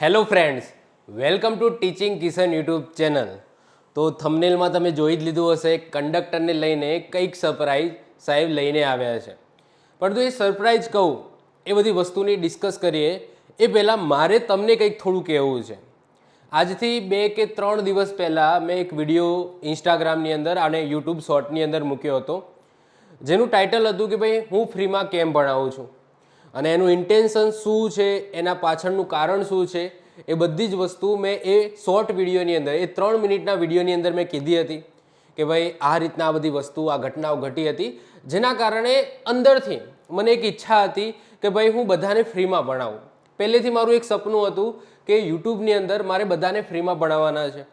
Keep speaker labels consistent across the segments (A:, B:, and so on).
A: Hello friends, welcome to teaching Kishan YouTube channel. તો થંબનેલમાં તમે જોઈ જ લીધું હશે, કંડક્ટરને લઈને કંઈક સરપ્રાઈઝ સાહેબ લઈને આવ્યા છે. પરંતુ એ સરપ્રાઈઝ કહું એ બધી વસ્તુની ડિસ્કસ કરીએ એ પહેલાં મારે તમને કંઈક થોડું કહેવું છે. આજથી 2 કે 3 દિવસ પહેલાં મેં એક વિડીયો ઇન્સ્ટાગ્રામની અંદર અને યુટ્યુબ શોર્ટની અંદર મૂક્યો હતો, જેનું ટાઇટલ હતું કે ભાઈ હું ફ્રીમાં કેમ ભણાવું છું અને એનું ઇન્ટેન્શન શું છે, એના પાછળનું કારણ શું છે, એ બધી જ વસ્તુ મેં એ શોર્ટ વિડીયોની અંદર, એ 3 મિનિટના વિડીયોની અંદર મેં કીધી હતી કે ભાઈ આ રીતના આ બધી વસ્તુ, આ ઘટનાઓ ઘટી હતી, જેના કારણે અંદરથી મને એક ઈચ્છા હતી કે ભાઈ હું બધાને ફ્રીમાં ભણાવું. પહેલેથી મારું એક સપનું હતું કે યુટ્યુબની અંદર મારે બધાને ફ્રીમાં ભણાવવાના છે.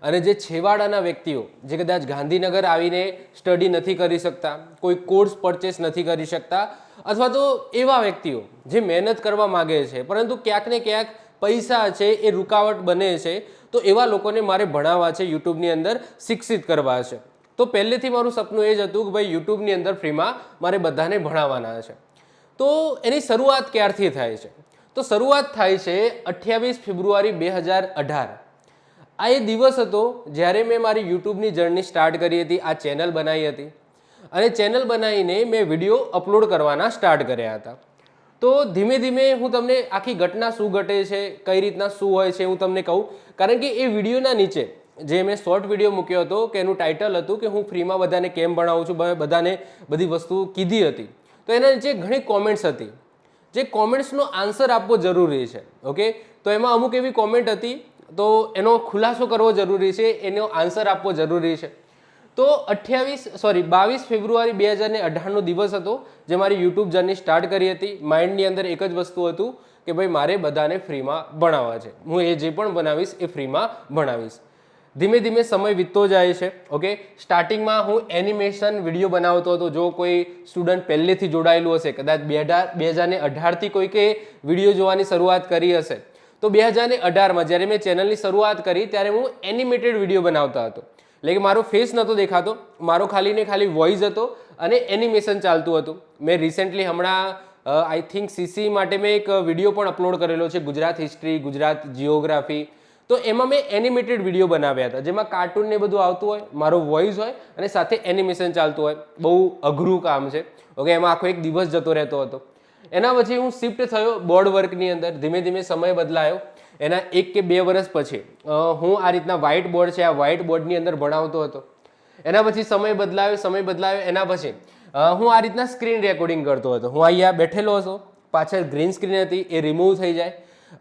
A: અને જે છેવાડાના વ્યક્તિઓ જે કદાચ ગાંધીનગર આવીને સ્ટડી નથી કરી શકતા, કોઈ કોર્સ પરચેસ નથી કરી શકતા, અથવા તો એવા વ્યક્તિઓ જે મહેનત કરવા માગે છે પરંતુ ક્યાંક ને ક્યાંક પૈસા છે એ રૂકાવટ બને છે, તો એવા લોકોને મારે ભણાવવા છે, યુટ્યુબની અંદર શિક્ષિત કરવા છે. તો પહેલેથી મારું સપનું એ જ હતું કે ભાઈ યુટ્યુબની અંદર ફ્રીમાં મારે બધાને ભણાવવાના છે. તો એની શરૂઆત ક્યારથી થાય છે? તો શરૂઆત થાય છે 28 ફેબ્રુઆરી 2018. આ એ દિવસ હતો જ્યારે મેં મારી યુટ્યુબની જર્ની સ્ટાર્ટ કરી હતી, આ ચેનલ બનાવી હતી અને ચેનલ બનાવીને મેં વિડીયો અપલોડ કરવાના સ્ટાર્ટ કર્યા હતા. તો ધીમે ધીમે હું તમને આખી ઘટના શું ઘટે છે, કઈ રીતના શું હોય છે હું તમને કહું. કારણ કે એ વિડીયોના નીચે જે મેં શોર્ટ વિડીયો મૂક્યો હતો કે એનું ટાઇટલ હતું કે હું ફ્રીમાં બધાને કેમ ભણાવું છું, બધાને બધી વસ્તુ કીધી હતી. તો એના નીચે ઘણી કોમેન્ટ્સ હતી, જે કોમેન્ટ્સનો આન્સર આપવો જરૂરી છે. ઓકે, તો એમાં અમુક એવી કોમેન્ટ હતી તો એનો ખુલાસો કરવો જરૂરી છે, એનો આન્સર આપવો જરૂરી છે. તો 22 ફેબ્રુઆરી 2018નો દિવસ હતો જે મારી યુટ્યુબ જર્ની સ્ટાર્ટ કરી હતી. માઇન્ડની અંદર એક જ વસ્તુ હતું કે ભાઈ મારે બધાને ફ્રીમાં ભણાવવા છે, હું એ જે પણ બનાવીશ એ ફ્રીમાં ભણાવીશ. ધીમે ધીમે સમય વીતતો જાય છે. ઓકે, સ્ટાર્ટિંગમાં હું એનિમેશન વિડીયો બનાવતો હતો. જો કોઈ સ્ટુડન્ટ પહેલેથી જોડાયેલું હશે, કદાચ 2018થી કોઈકે વિડીયો જોવાની શરૂઆત કરી હશે, તો 2018માં જ્યારે મેં ચેનલની શરૂઆત કરી ત્યારે હું એનિમેટેડ વિડીયો બનાવતો હતો. એટલે કે મારો ફેસ નહોતો દેખાતો, મારો ખાલી ને ખાલી વોઇસ હતો અને એનિમેશન ચાલતું હતું. મેં રિસેન્ટલી હમણાં આઈ થિંક સીસી માટે મેં એક વિડીયો પણ અપલોડ કરેલો છે, ગુજરાત હિસ્ટ્રી, ગુજરાત જિયોગ્રાફી. તો એમાં મેં એનિમેટેડ વિડીયો બનાવ્યા હતા, જેમાં કાર્ટૂન ને બધું આવતું હોય, મારો વોઇસ હોય અને સાથે એનિમેશન ચાલતું હોય. બહુ અઘરું કામ છે. ઓકે, એમાં આખો એક દિવસ જતો રહેતો હતો. એના પછી હું શિફ્ટ થયો બોર્ડ વર્કની અંદર. ધીમે ધીમે સમય બદલાયો. એના 1 કે 2 વર્ષ પછી હું આ રીતના વ્હાઇટ બોર્ડ છે, આ વ્હાઇટ બોર્ડની અંદર ભણાવતો હતો. એના પછી સમય બદલાયો. એના પછી હું આ રીતના સ્ક્રીન રેકોર્ડિંગ કરતો હતો. હું અહીંયા બેઠેલો હતો, પાછળ ગ્રીન સ્ક્રીન હતી, એ રિમૂવ થઈ જાય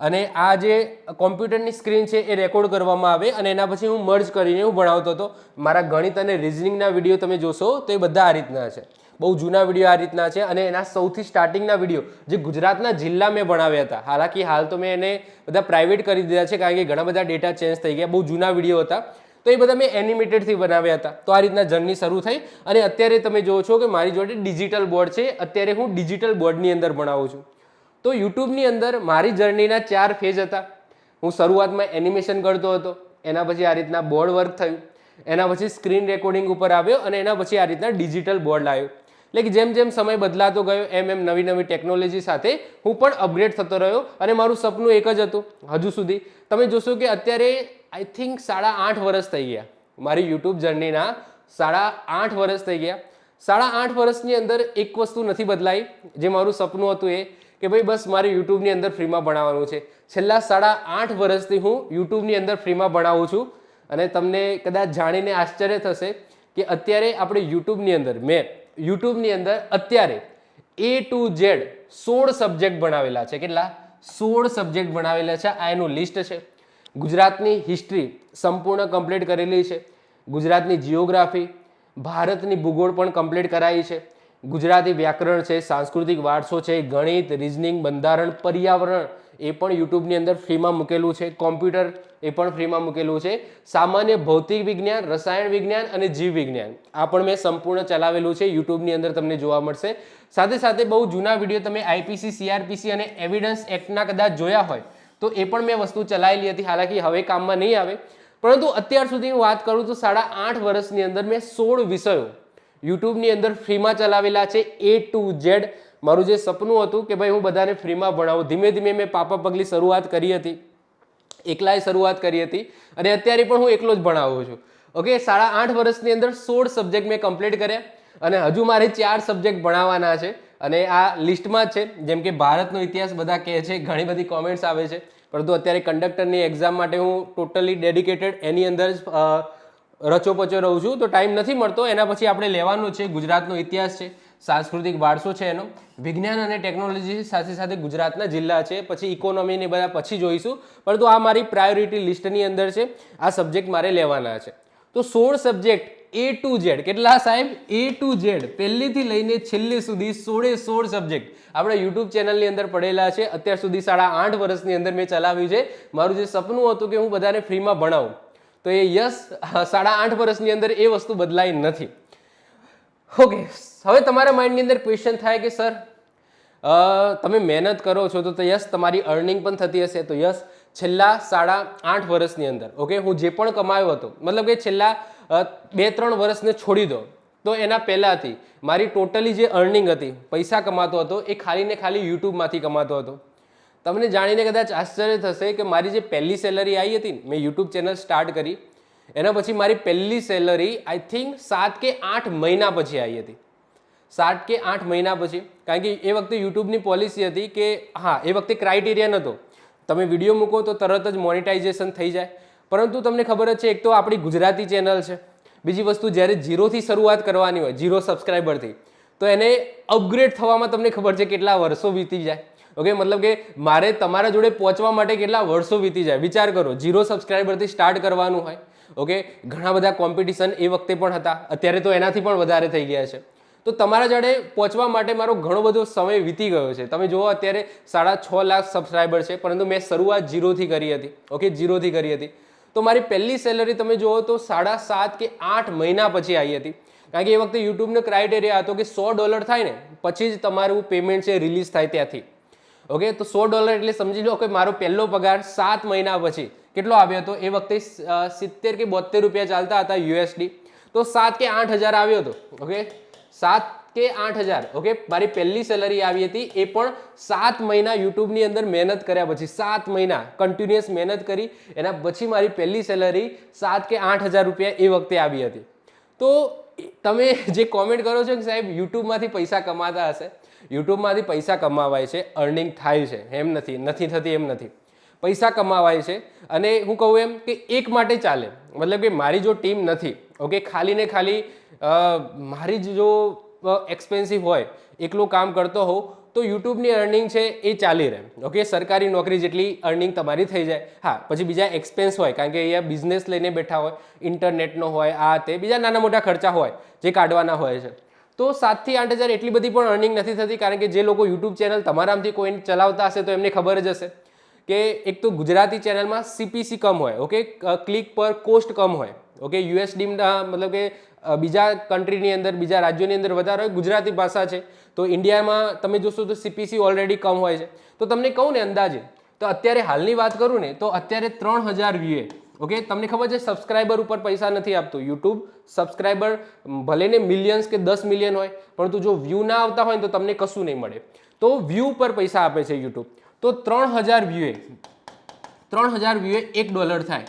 A: અને આ જે કોમ્પ્યુટરની સ્ક્રીન છે એ રેકોર્ડ કરવામાં આવે અને એના પછી હું મર્જ કરીને હું ભણાવતો હતો. મારા ગણિત અને રિઝનિંગના વિડીયો તમે જોશો તો એ બધા આ રીતના છે. બહુ જૂના વિડીયો આ રીતના છે અને એના સૌથી સ્ટાર્ટિંગના વિડીયો જે ગુજરાતના જિલ્લા મેં ભણાવ્યા હતા. હાલાકી હાલ તો મેં એને બધા પ્રાઇવેટ કરી દીધા છે કારણ કે ઘણા બધા ડેટા ચેન્જ થઈ ગયા. બહુ જૂના વિડીયો હતા, તો એ બધા મેં એનિમેટેડથી બનાવ્યા હતા. તો આ રીતના જર્ની શરૂ થઈ અને અત્યારે તમે જુઓ છો કે મારી જોડે ડિજિટલ બોર્ડ છે. અત્યારે હું ડિજિટલ બોર્ડની અંદર ભણાવું છું. તો યુટ્યુબની અંદર મારી જર્નીના 4 ફેઝ હતા. હું શરૂઆતમાં એનિમેશન કરતો હતો, એના પછી આ રીતના બોર્ડ વર્ક થયું, એના પછી સ્ક્રીન રેકોર્ડિંગ ઉપર આવ્યો અને એના પછી આ રીતના ડિજિટલ બોર્ડ લાવ્યો. એટલે કે જેમ જેમ સમય બદલાતો ગયો એમ એમ નવી નવી ટેકનોલોજી સાથે હું પણ અપગ્રેડ થતો રહ્યો અને મારું સપનું એક જ હતું હજુ સુધી. તમે જોશો કે અત્યારે આઈ થિંક 8.5 વર્ષ થઈ ગયા મારી યુટ્યુબ જર્નીના. 8.5 વર્ષ થઈ ગયા. 8.5 વર્ષની અંદર એક વસ્તુ નથી બદલાઈ, જે મારું સપનું હતું એ કે ભાઈ બસ મારે યુટ્યુબની અંદર ફ્રીમાં ભણાવવાનું છે. છેલ્લા 8.5 વર્ષથી હું યુટ્યુબની અંદર ફ્રીમાં ભણાવું છું અને તમને કદાચ જાણીને આશ્ચર્ય થશે કે અત્યારે આપણે યુટ્યુબની અંદર અત્યારે A to Z 16 સબ્જેક્ટ ભણાવેલા છે. કેટલા? 16 સબ્જેક્ટ ભણાવેલા છે. આ એનું લિસ્ટ છે. ગુજરાતની હિસ્ટ્રી સંપૂર્ણ કમ્પ્લીટ કરેલી છે. ગુજરાતની જિયોગ્રાફી, ભારતની ભૂગોળ પણ કમ્પ્લીટ કરાવી છે. ગુજરાતી વ્યાકરણ છે, સાંસ્કૃતિક વારસો છે, ગણિત, રિઝનિંગ, બંધારણ, પર્યાવરણ એ પણ યુટ્યુબની અંદર ફ્રીમાં મૂકેલું છે. કોમ્પ્યુટર એ પણ ફ્રીમાં મૂકેલું છે. સામાન્ય ભૌતિક વિજ્ઞાન, રસાયણ વિજ્ઞાન અને જીવ વિજ્ઞાન આ પણ મેં સંપૂર્ણ ચલાવેલું છે. યુટ્યુબની અંદર તમને જોવા મળશે. સાથે સાથે બહુ જૂના વિડીયો તમે આઈપીસી, સીઆરપીસી અને એવિડન્સ એક્ટના કદાચ જોયા હોય તો એ પણ મેં વસ્તુ ચલાવેલી હતી. હાલાકી હવે કામમાં નહીં આવે, પરંતુ અત્યાર સુધી હું વાત કરું તો 8.5 વર્ષની અંદર મેં 16 વિષયો યુટ્યુબની અંદર ફ્રીમાં ચલાવેલા છે. A to Z મારું જે સપનું હતું કે ભાઈ હું બધાને ફ્રીમાં ભણાવું, ધીમે ધીમે મેં પાપા પગલી શરૂઆત કરી હતી. એકલાએ શરૂઆત કરી હતી અને અત્યારે પણ હું એકલો જ ભણાવું છું. ઓકે, 8.5 વર્ષની અંદર 16 સબ્જેક્ટ મેં કમ્પ્લીટ કર્યા અને હજુ મારે 4 સબ્જેક્ટ ભણાવવાના છે અને આ લિસ્ટમાં જ છે. જેમ કે ભારતનો ઇતિહાસ બધા કહે છે, ઘણી બધી કોમેન્ટ્સ આવે છે, પરંતુ અત્યારે કંડક્ટરની એક્ઝામ માટે હું ટોટલી ડેડિકેટેડ એની અંદર જ રચોપચો રહું છું, તો ટાઈમ નથી મળતો. એના પછી આપણે લેવાનું છે ગુજરાતનો ઇતિહાસ છે, સાંસ્કૃતિક વારસો છે એનો, વિજ્ઞાન અને ટેકનોલોજી સાથે સાથે ગુજરાતના જિલ્લા છે, પછી ઇકોનોમી ને બધા પછી જોઈશું, પરંતુ આ મારી પ્રાયોરિટી લિસ્ટની અંદર છે. આ સબ્જેક્ટ મારે લેવાના છે. તો 16 સબ્જેક્ટ A to Z, કેટલા સાહેબ? A to Z, પહેલીથી લઈને છેલ્લે સુધી 16 સબ્જેક્ટ આપણે યુટ્યુબ ચેનલની અંદર પડેલા છે. અત્યાર સુધી 8.5 વર્ષની અંદર મેં ચલાવ્યું છે. મારું જે સપનું હતું કે હું બધાને ફ્રીમાં ભણાવું, તો એ યસ 8.5 વર્ષની અંદર એ વસ્તુ બદલાઈ નથી. ઓકે, હવે તમારા માઇન્ડની અંદર ક્વેશ્ચન થાય કે સર તમે મહેનત કરો છો તો યસ તમારી અર્નિંગ પણ થતી હશે, તો યસ છેલ્લા 8.5 વર્ષની અંદર ઓકે હું જે પણ કમાયો હતો, મતલબ કે છેલ્લા 2-3 વર્ષને છોડી દો તો એના પહેલાંથી મારી ટોટલી જે અર્નિંગ હતી, પૈસા કમાતો હતો, એ ખાલી ને ખાલી યુટ્યુબમાંથી કમાતો હતો. તમને જાણીને કદાચ આશ્ચર્ય થશે કે મારી જે પહેલી સેલરી આવી હતી, મેં યુટ્યુબ ચેનલ સ્ટાર્ટ કરી એના પછી મારી પહેલી સેલરી આઈ થિંક 7 કે 8 મહિના પછી આવી હતી. 7 કે 8 મહિના પછી, કારણ કે એ વખતે યુટ્યુબની પોલિસી હતી કે હા, એ વખતે ક્રાઇટેરિયા નહોતો તમે વિડીયો મૂકો તો તરત જ મોનેટાઇઝેશન થઈ જાય. પરંતુ તમને ખબર જ છે, એક તો આપણી ગુજરાતી ચેનલ છે, બીજી વસ્તુ જ્યારે ઝીરોથી શરૂઆત કરવાની હોય, 0 સબસ્ક્રાઈબરથી, તો એને અપગ્રેડ થવામાં તમને ખબર છે કેટલા વર્ષો વીતી જાય. ઓકે, મતલબ કે મારે તમારા જોડે પહોંચવા માટે કેટલા વર્ષો વીતી જાય. વિચાર કરો, 0 સબસ્ક્રાઈબરથી સ્ટાર્ટ કરવાનું હોય. ઓકે, ઘણા બધા કોમ્પિટિશન એ વખતે પણ હતા, અત્યારે તો એનાથી પણ વધારે થઈ ગયા છે. તો તમારા જોડે પહોંચવા માટે મારો ઘણો બધો સમય વીતી ગયો છે. તમે જુઓ અત્યારે 6.5 લાખ સબસ્ક્રાઈબર છે, પરંતુ મેં શરૂઆત 0થી કરી હતી. ઓકે, 0થી કરી હતી. તો મારી પહેલી સેલરી તમે જુઓ તો 7.5 કે 8 મહિના પછી આવી હતી. કારણ કે એ વખતે યુટ્યુબનો ક્રાઇટેરિયા હતો કે $100 થાય ને પછી જ તમારું પેમેન્ટ છે રિલીઝ થાય ત્યાંથી. ઓકે, તો $100 એટલે સમજી લો કે મારો પહેલો પગાર 7 મહિના પછી કેટલો આવ્યો હતો. એ વખતે 70 કે 72 રૂપિયા ચાલતા હતા USD, તો 7 કે 8 હજાર આવ્યો હતો. ઓકે, 7 કે 8 હજાર. ઓકે, મારી પહેલી સેલરી આવી હતી, એ પણ 7 મહિના યુટ્યુબની અંદર મહેનત કર્યા પછી, 7 મહિના કન્ટિન્યુઅસ મહેનત કરી એના પછી મારી પહેલી સેલરી 7 કે 8 હજાર રૂપિયા એ વખતે આવી હતી. તો તમે જે કોમેન્ટ કરો છો કે સાહેબ યુટ્યુબમાંથી પૈસા કમાતા હશે, યુટ્યુબમાંથી પૈસા કમાવાય છે, અર્નિંગ થાય છે, એમ નથી થતી, એમ નથી. પૈસા કમાવાય છે અને હું કહું એમ કે એક માટે ચાલે, મતલબ કે મારી જો ટીમ નથી, ઓકે, ખાલી ને ખાલી મારી જ જો એક્સપેન્સિવ હોય, એકલો કામ કરતો હોઉં, તો યુટ્યુબની અર્નિંગ છે એ ચાલી રહે. ઓકે, સરકારી નોકરી જેટલી અર્નિંગ તમારી થઈ જાય. હા, પછી બીજા એક્સપેન્સ હોય, કારણ કે અહીંયા બિઝનેસ લઈને બેઠા હોય, ઇન્ટરનેટનો હોય, આ તે બીજા નાના મોટા ખર્ચા હોય જે કાઢવાના હોય છે. તો 7 થી 8 હજાર એટલી બધી પણ અર્નિંગ નથી થતી. કારણ કે જે લોકો યુટ્યુબ ચેનલ તમારામાંથી કોઈ ચલાવતા હશે તો એમને ખબર જ હશે કે એક તો ગુજરાતી ચેનલમાં CPC કમ હોય. ઓકે, ક્લિક પર કોસ્ટ કમ હોય. ઓકે, USD મતલબ કે બીજા કન્ટ્રીની અંદર, બીજા રાજ્યોની અંદર વધારે હોય. ગુજરાતી ભાષા છે તો ઇન્ડિયામાં તમે જોશો તો CPC ઓલરેડી કમ હોય છે. તો તમને કહું ને અંદાજે, તો અત્યારે હાલની વાત કરું ને તો અત્યારે 3000 વ્યૂએ. ઓકે, તમને ખબર છે સબસ્ક્રાઈબર ઉપર પૈસા નથી આપતું યુટ્યુબ. સબસ્ક્રાઈબર ભલે ને મિલિયન્સ કે 10 મિલિયન હોય, પરંતુ જો વ્યૂ ના આવતા હોય તો તમને કશું નહીં મળે. તો વ્યૂ પર પૈસા આપે છે યુટ્યુબ. તો 3000 વ્યૂએ $1 થાય.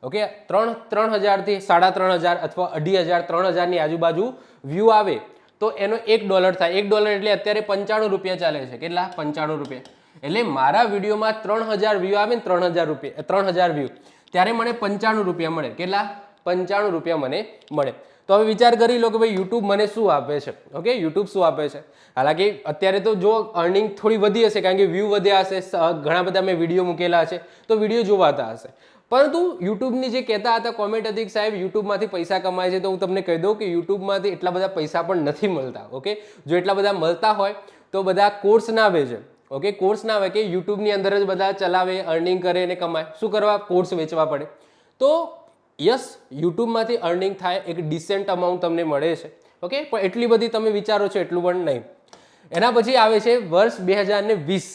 A: ઓકે, 3,000 થી 3,500 અથવા 2,500 3,000 ની આજુબાજુ વ્યૂ આવે તો એનો $1 થાય. $1 એટલે અત્યારે 95 રૂપિયા ચાલે છે. કેટલા? 95 રૂપિયા. એટલે મારા વિડીયોમાં 3000 વ્યૂ આવે ને 3000 વ્યૂ, ત્યારે મને 95 રૂપિયા મળે. કેટલા? 95 રૂપિયા મને મળે. તો હવે વિચાર કરી લો કે ભાઈ યુટ્યુબ મને શું આપે છે. ઓકે, યુટ્યુબ શું આપે છે? હાલાકી અત્યારે તો જો અર્નિંગ થોડી વધી હશે, કારણ કે વ્યૂ વધ્યા હશે, ઘણા બધા મેં વિડીયો મૂકેલા છે તો વિડીયો જોવાતા હશે. પરંતુ યુટ્યુબની જે કહેતા હતા કોમેન્ટ હતી કે સાહેબ યુટ્યુબમાંથી પૈસા કમાય છે, તો હું તમને કહી દઉં કે યુટ્યુબમાંથી એટલા બધા પૈસા પણ નથી મળતા. ઓકે, જો એટલા બધા મળતા હોય તો બધા કોર્સ ના વેચે. ઓકે, કોર્સ ના આવે કે યુટ્યુબની અંદર જ બધા ચલાવે, અર્નિંગ કરે અને કમાય. શું કરવા? કોર્સ વેચવા પડે. તો યસ, યુટ્યુબમાંથી અર્નિંગ થાય, એક ડિસેન્ટ અમાઉન્ટ તમને મળે છે. ઓકે, પણ એટલી બધી તમે વિચારો છો એટલું પણ નહીં. એના પછી આવે છે વર્ષ 2020.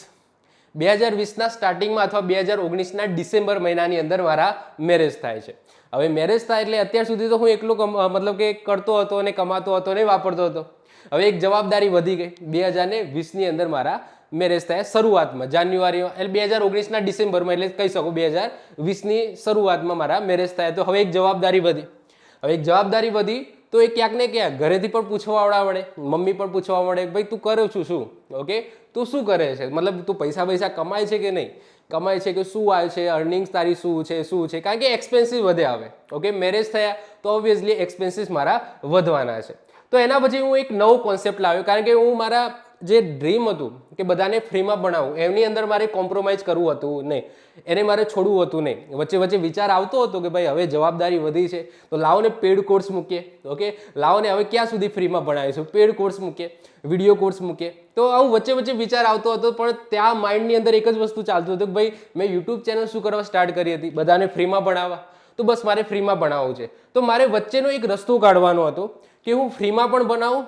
A: 2020ના સ્ટાર્ટિંગમાં અથવા 2019ના ડિસેમ્બર મહિનાની અંદર મારા મેરેજ થાય છે. હવે મેરેજ થાય એટલે અત્યાર સુધી તો હું એકલો મતલબ કે કરતો હતો અને કમાતો હતો ને વાપરતો હતો. હવે એક જવાબદારી વધી ગઈ. 2020ની અંદર મારા મેરેજ થયા શરૂઆતમાં જાન્યુઆરી એટલે 2019ના ડિસેમ્બરમાં, એટલે કહી શકો 2020ની શરૂઆતમાં મારા મેરેજ થયા. તો હવે એક જવાબદારી વધી તો એ ક્યાંક ને ક્યાંક ઘરેથી પણ પૂછવા આવડે, મમ્મી પણ પૂછવા મળે, ભાઈ તું કરે છું શું, ઓકે તું શું કરે છે, મતલબ તું પૈસા કમાય છે કે નહીં કમાય છે, કે શું આવે છે, અર્નિંગ્સ તારી શું છે, કારણ કે એક્સપેન્સિસ વધે આવે. ઓકે, મેરેજ થયા તો ઓબ્વિયસલી એક્સપેન્સિસ મારા વધવાના છે. તો એના પછી હું એક નવો કોન્સેપ્ટ લાવ્યો, કારણ કે હું મારા જે ડ્રીમ હતું કે બધાને ફ્રીમાં ભણાવું, એની અંદર મારે કોમ્પ્રોમાઇઝ કરવું હતું નહીં, એને મારે છોડવું હતું નહીં. વચ્ચે વિચાર આવતો હતો કે ભાઈ હવે જવાબદારી વધી છે તો લાવો ને પેડ કોર્સ મૂકીએ. ઓકે, લાવો ને હવે ક્યાં સુધી ફ્રીમાં ભણાવીશું, પેડ કોર્સ મૂકીએ, વિડીયો કોર્સ મૂકીએ. તો આવું વચ્ચે વિચાર આવતો હતો, પણ ત્યાં માઇન્ડની અંદર એક જ વસ્તુ ચાલતું હતું કે ભાઈ મેં યુટ્યુબ ચેનલ શું કરવા સ્ટાર્ટ કરી હતી, બધાને ફ્રીમાં ભણાવવા. તો બસ મારે ફ્રીમાં ભણાવવું છે. તો મારે વચ્ચેનો એક રસ્તો કાઢવાનો હતો કે હું ફ્રીમાં પણ ભણાવું,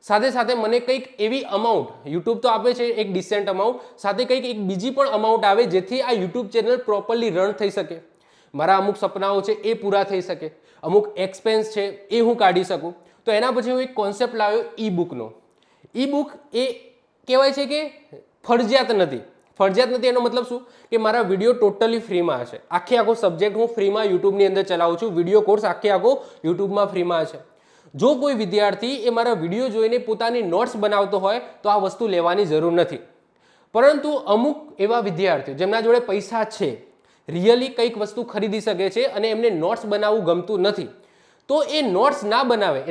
A: સાથે સાથે મને કંઈક એવી અમાઉન્ટ, યુટ્યુબ તો આપે છે એક ડિસેન્ટ અમાઉન્ટ, સાથે કંઈક એક બીજી પણ અમાઉન્ટ આવે જેથી આ યુટ્યુબ ચેનલ પ્રોપરલી રન થઈ શકે, મારા અમુક સપનાઓ છે એ પૂરા થઈ શકે, અમુક એક્સપેન્સ છે એ હું કાઢી શકું. તો એના પછી હું એક કોન્સેપ્ટ લાવ્યો ઈ બુકનો. ઈ બુક એ કહેવાય છે કે ફરજિયાત નથી. એનો મતલબ શું કે મારા વિડીયો ટોટલી ફ્રીમાં હશે, આખો સબ્જેક્ટ હું ફ્રીમાં યુટ્યુબની અંદર ચલાવું છું, વિડીયો કોર્સ આખો યુટ્યુબમાં ફ્રીમાં છે. જો કોઈ વિદ્યાર્થી એ મારા વિડીયો જોઈને પોતાની નોટ્સ બનાવતો હોય તો આ વસ્તુ લેવાની જરૂર નથી. પરંતુ અમુક એવા વિદ્યાર્થીઓ જેમના જોડે પૈસા છે, રિયલી કંઈક વસ્તુ ખરીદી શકે છે અને એમને નોટ્સ બનાવવું ગમતું નથી, તો એ નોટ્સ ના બનાવે,